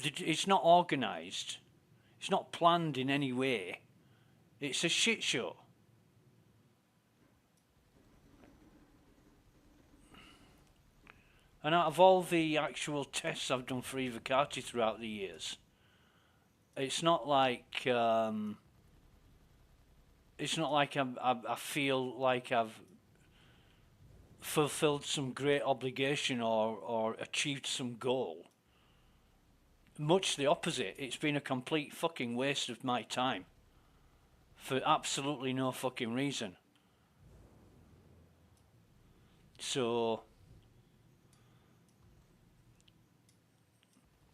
A: It's not organised. It's not planned in any way. It's a shit show. And out of all the actual tests I've done for Evocati throughout the years, it's not like I feel like I've fulfilled some great obligation or achieved some goal. Much the opposite. It's been a complete fucking waste of my time for absolutely no fucking reason. So,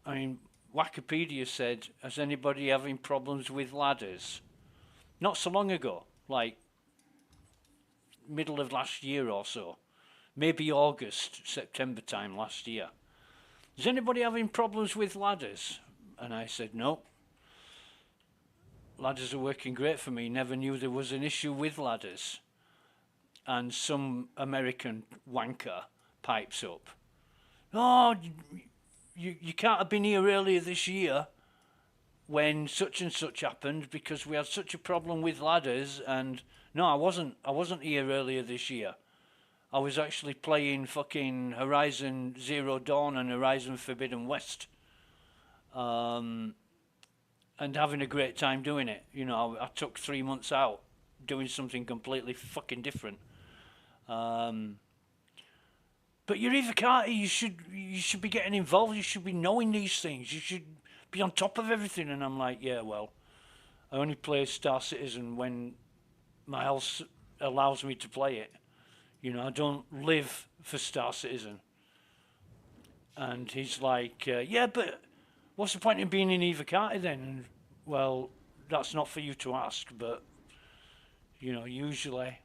A: I mean, Wikipedia said, has anybody having problems with ladders? Not so long ago, like middle of last year or so. Maybe August, September time last year. Is anybody having problems with ladders? And I said, no. Ladders are working great for me. Never knew there was an issue with ladders. And some American wanker pipes up. Oh, you can't have been here earlier this year when such and such happened because we had such a problem with ladders. And no, I wasn't here earlier this year. I was actually playing fucking Horizon Zero Dawn and Horizon Forbidden West. And having a great time doing it. You know, I took 3 months out doing something completely fucking different. But you're Evocati, you should be getting involved, you should be knowing these things, you should be on top of everything. And I'm like, yeah, well, I only play Star Citizen when my health allows me to play it. You know, I don't live for Star Citizen. And he's like, yeah, but what's the point in being in Evocati then? And, well, that's not for you to ask, but, you know, usually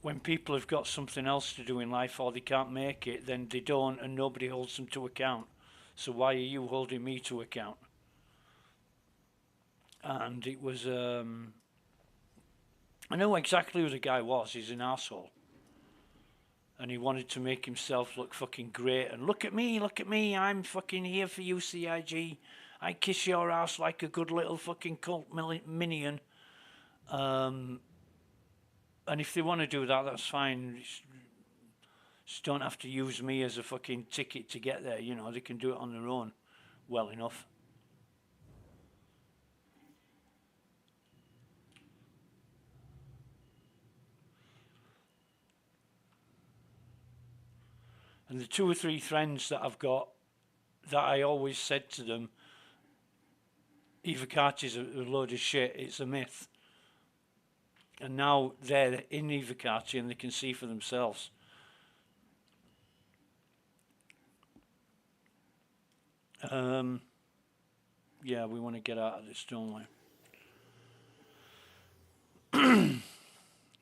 A: when people have got something else to do in life or they can't make it, then they don't and nobody holds them to account. So why are you holding me to account? And it was, I know exactly who the guy was. He's an arsehole. And he wanted to make himself look fucking great. And look at me, I'm fucking here for you, CIG. I kiss your ass like a good little fucking cult minion. And if they want to do that, that's fine. Just don't have to use me as a fucking ticket to get there. You know, they can do it on their own well enough. And the 2 or 3 friends that I've got, that I always said to them, Evocati's a load of shit, it's a myth. And now they're in Evocati and they can see for themselves. Yeah, we want to get out of this, don't we?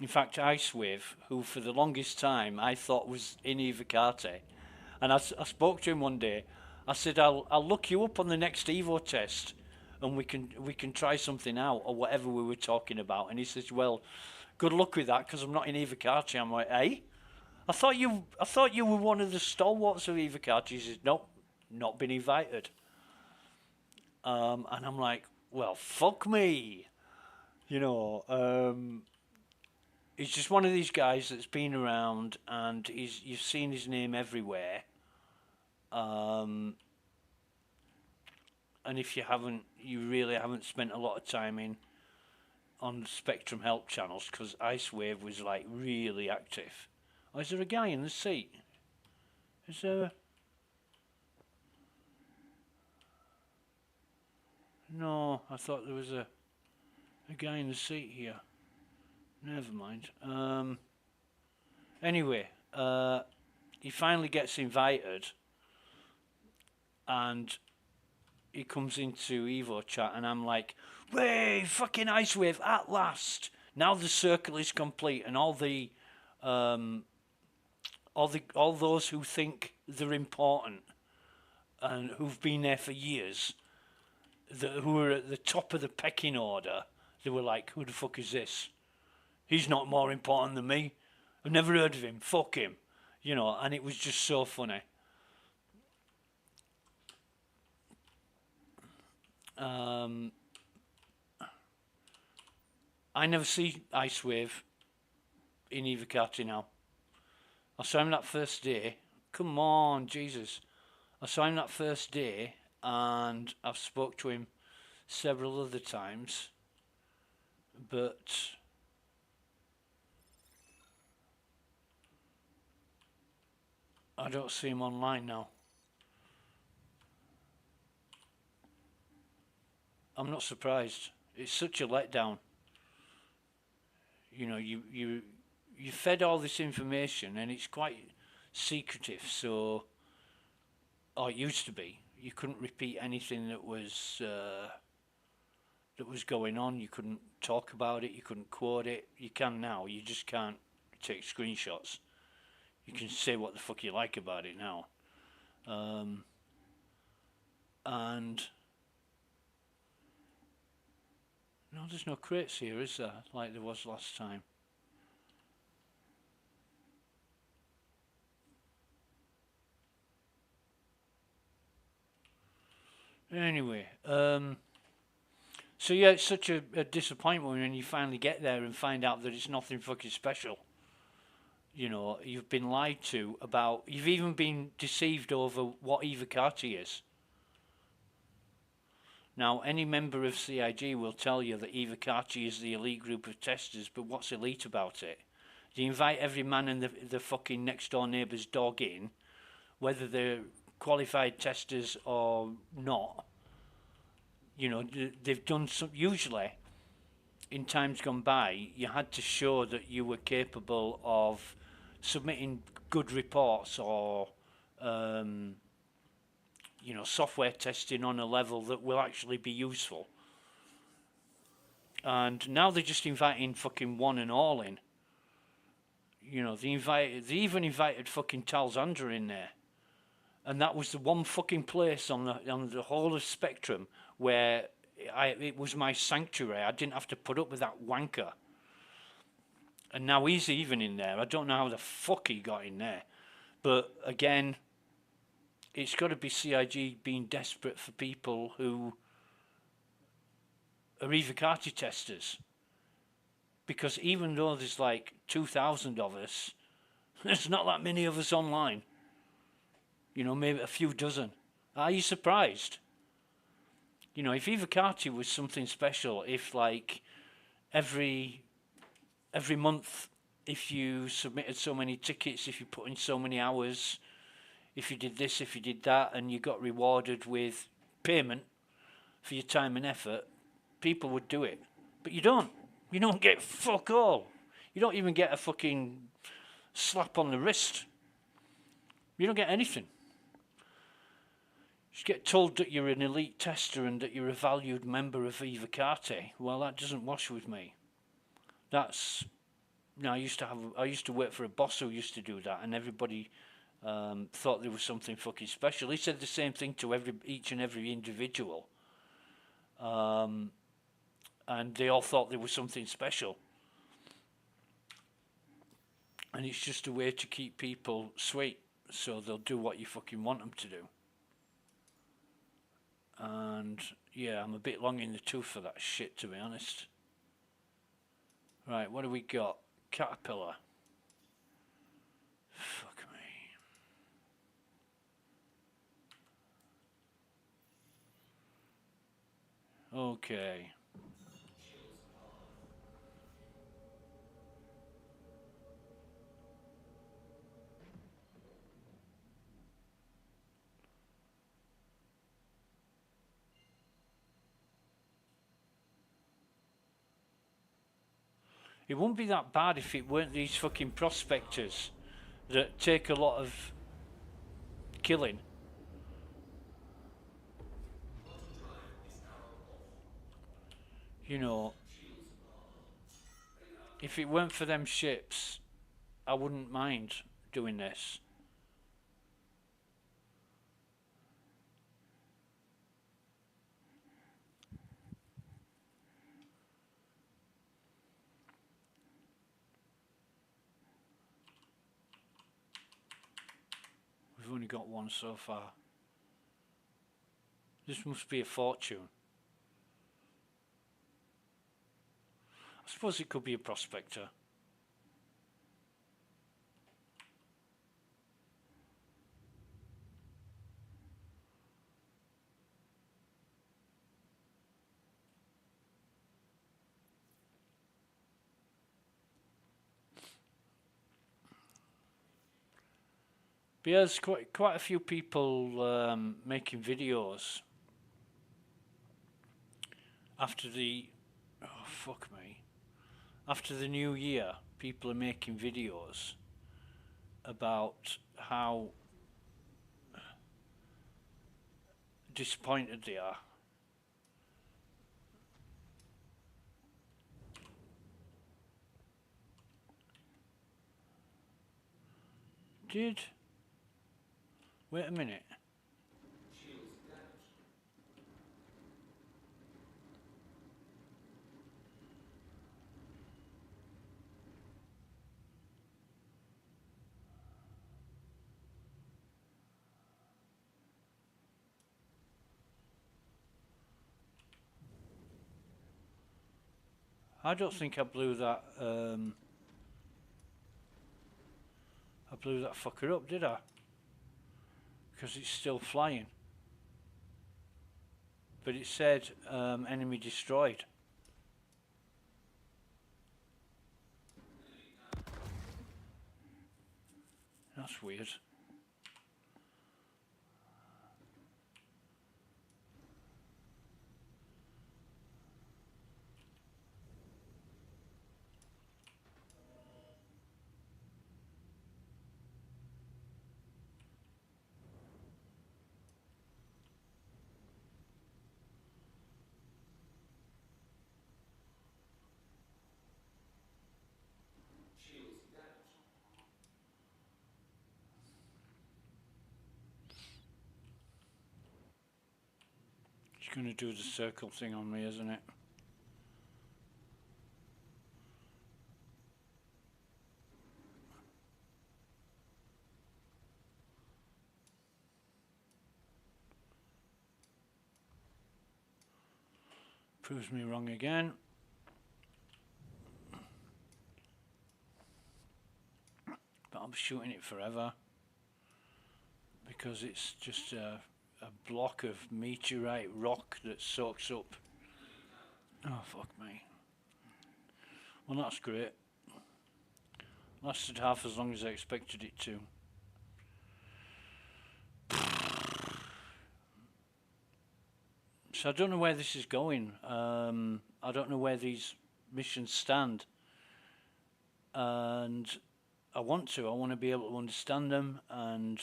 A: In fact, Icewave, who for the longest time I thought was in Evocati, and I spoke to him one day. I said, I'll look you up on the next Evo test, and we can try something out or whatever we were talking about. And he says, well, good luck with that because I'm not in Evocati. I'm like, hey, I thought you were one of the stalwarts of Evocati. He says, nope, not been invited. And I'm like, well, fuck me, you know. He's just one of these guys that's been around, and you've seen his name everywhere. And if you haven't, you really haven't spent a lot of time on Spectrum help channels, because Icewave was like really active. Oh, is there a guy in the seat? Is there? No, I thought there was a. A guy in the seat here. Never mind. Anyway, he finally gets invited, and he comes into Evo chat, and I'm like, "Way, fucking Ice Wave at last! Now the circle is complete, and all those who think they're important and who've been there for years, who are at the top of the pecking order, they were like, who the fuck is this? He's not more important than me. I've never heard of him. Fuck him." And it was just so funny. I never see Ice Wave in Ivacati now. I saw him that first day. Come on, Jesus. I saw him that first day, and I've spoke to him several other times, but I don't see him online now. I'm not surprised. It's such a letdown. You fed all this information, and it's quite secretive. So, or it used to be. You couldn't repeat anything that was going on. You couldn't talk about it. You couldn't quote it. You can now. You just can't take screenshots. You can say what the fuck you like about it now. And no, there's no crates here, is there? Like there was last time. Anyway, so yeah, it's such a disappointment when you finally get there and find out that it's nothing fucking special. You've been lied to about, you've even been deceived over what Ivacati is. Now, any member of CIG will tell you that Ivacati is the elite group of testers, but what's elite about it? They invite every man and the fucking next door neighbour's dog in, whether they're qualified testers or not. They've done some, usually, in times gone by, you had to show that you were capable of submitting good reports or software testing on a level that will actually be useful. And now they're just inviting fucking one and all in. They even invited fucking Talzander in there. And that was the one fucking place on the whole of Spectrum where it was my sanctuary. I didn't have to put up with that wanker. And now he's even in there. I don't know how the fuck he got in there. But again, it's got to be CIG being desperate for people who are Ivacati testers. Because even though there's like 2,000 of us, there's not that many of us online. Maybe a few dozen. Are you surprised? If Ivacati was something special, if like every month, if you submitted so many tickets, if you put in so many hours, if you did this, if you did that, and you got rewarded with payment for your time and effort, people would do it. But you don't. You don't get fuck all. You don't even get a fucking slap on the wrist. You don't get anything. You get told that you're an elite tester and that you're a valued member of Ivacati. Well, that doesn't wash with me. I used to work for a boss who used to do that, and everybody thought there was something fucking special. He said the same thing to each and every individual, and they all thought there was something special. And it's just a way to keep people sweet, so they'll do what you fucking want them to do. And yeah, I'm a bit long in the tooth for that shit, to be honest. Right, what do we got? Caterpillar. Fuck me. Okay. It wouldn't be that bad if it weren't these fucking prospectors that take a lot of killing. You know, if it weren't for them ships, I wouldn't mind doing this. We've only got one so far. This must be a fortune. I suppose it could be a prospector. But yeah, there's quite a few people making videos after the after the new year. People are making videos about how disappointed they are. Wait a minute. I don't think I blew that fucker up, did I? Because it's still flying. But it said enemy destroyed. That's weird. It's going to do the circle thing on me, isn't it? Proves me wrong again. But I'm shooting it forever because it's just a block of meteorite rock that soaks up. Oh, fuck me. Well, that's great. Lasted half as long as I expected it to. So I don't know where this is going. I don't know where these missions stand. And I want to be able to understand them and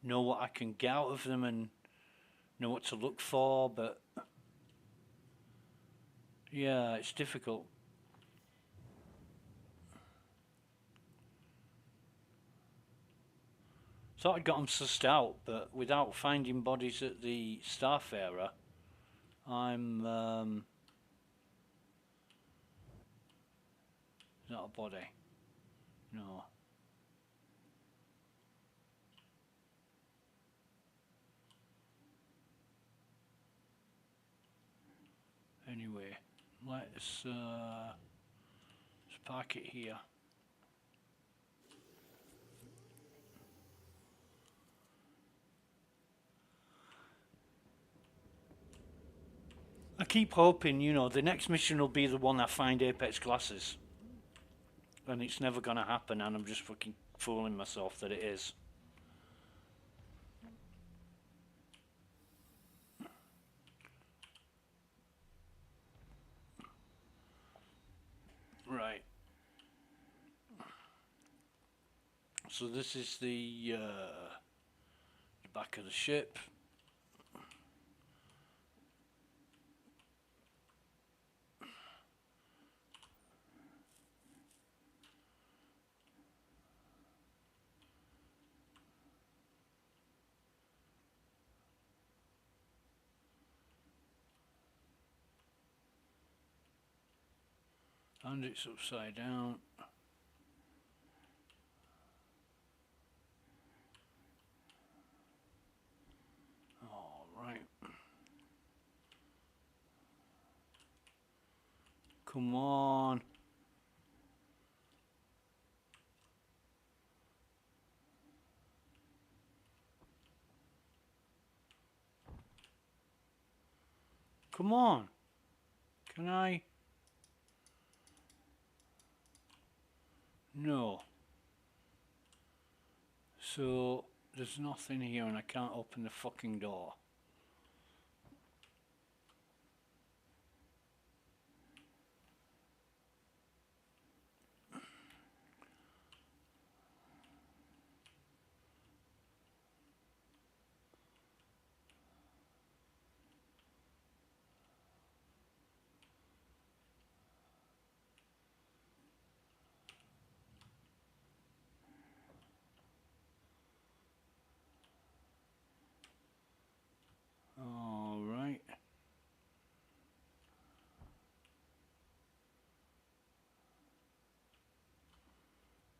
A: know what I can get out of them and know what to look for, but yeah, it's difficult. Thought I'd got them sussed out, but without finding bodies at the Starfarer, I'm not a body. No. Anyway, let's park it here. I keep hoping, the next mission will be the one I find Apex glasses. And it's never going to happen, and I'm just fucking fooling myself that it is. Right. So this is the back of the ship. And it's upside down. All right. Come on. Come on. Can I? No. So there's nothing here and I can't open the fucking door. All right.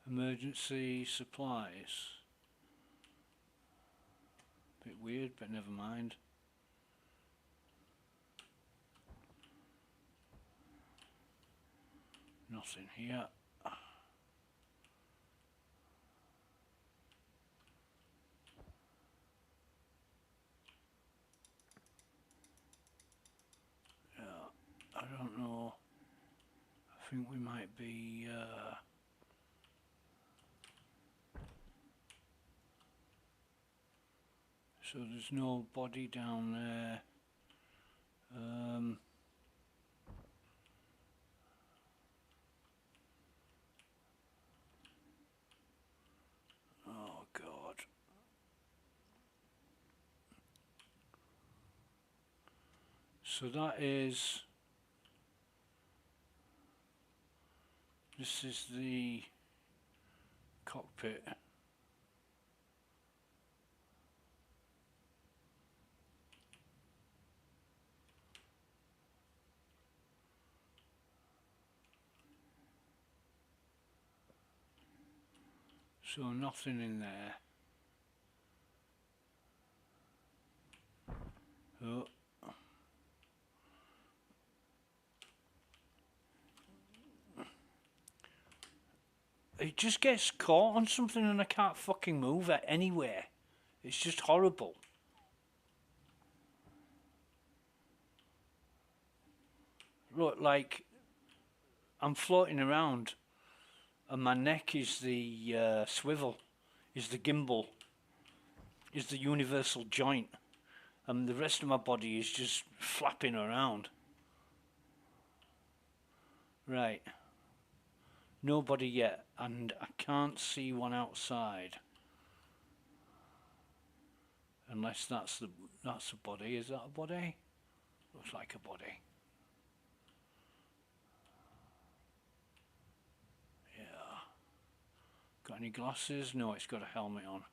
A: Emergency supplies. Bit weird, but never mind. Nothing here. I don't know. I think we might be so there's no body down there. Oh God. So that is, this is the cockpit. So nothing in there. Oh. It just gets caught on something and I can't fucking move it anywhere. It's just horrible. Look, like, I'm floating around and my neck is the swivel, is the gimbal, is the universal joint, and the rest of my body is just flapping around. Right. Nobody yet, and I can't see one outside. Unless that's the body. Is that a body? Looks like a body. Yeah. Got any glasses? No, it's got a helmet on.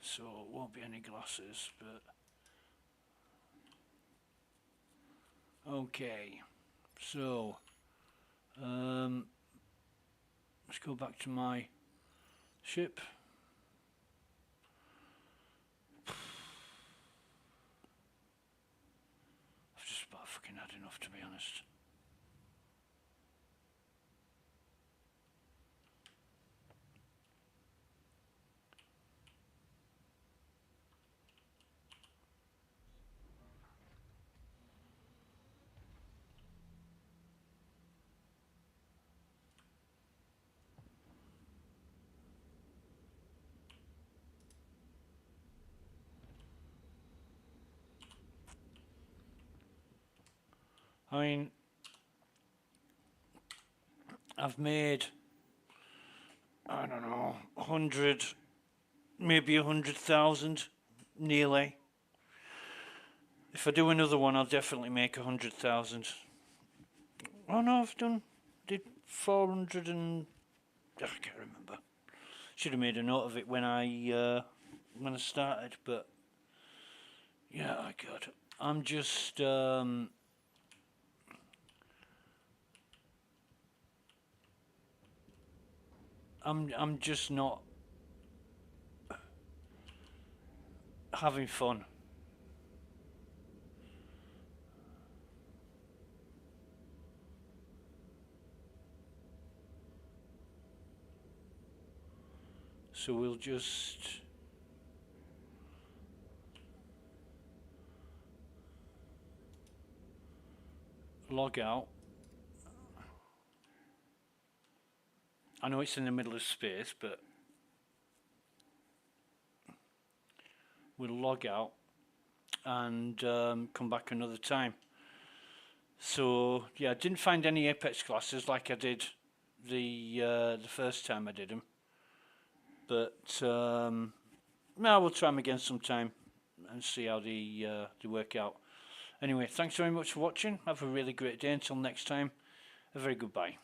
A: So it won't be any glasses, but okay. So let's go back to my ship. I've just about fucking had enough, to be honest. I mean, I've made, I don't know, 100, maybe 100,000, nearly. If I do another one, I'll definitely make 100,000. Oh no, did 400 and I can't remember. Should have made a note of it when I started, but yeah, I got. I'm just I'm just not having fun. So we'll just log out. I know it's in the middle of space, but we'll log out and come back another time. So yeah, I didn't find any Apex classes like I did the first time I did them, but now we'll try them again sometime and see how they work out. Anyway, thanks very much for watching. Have a really great day. Until next time, a very goodbye.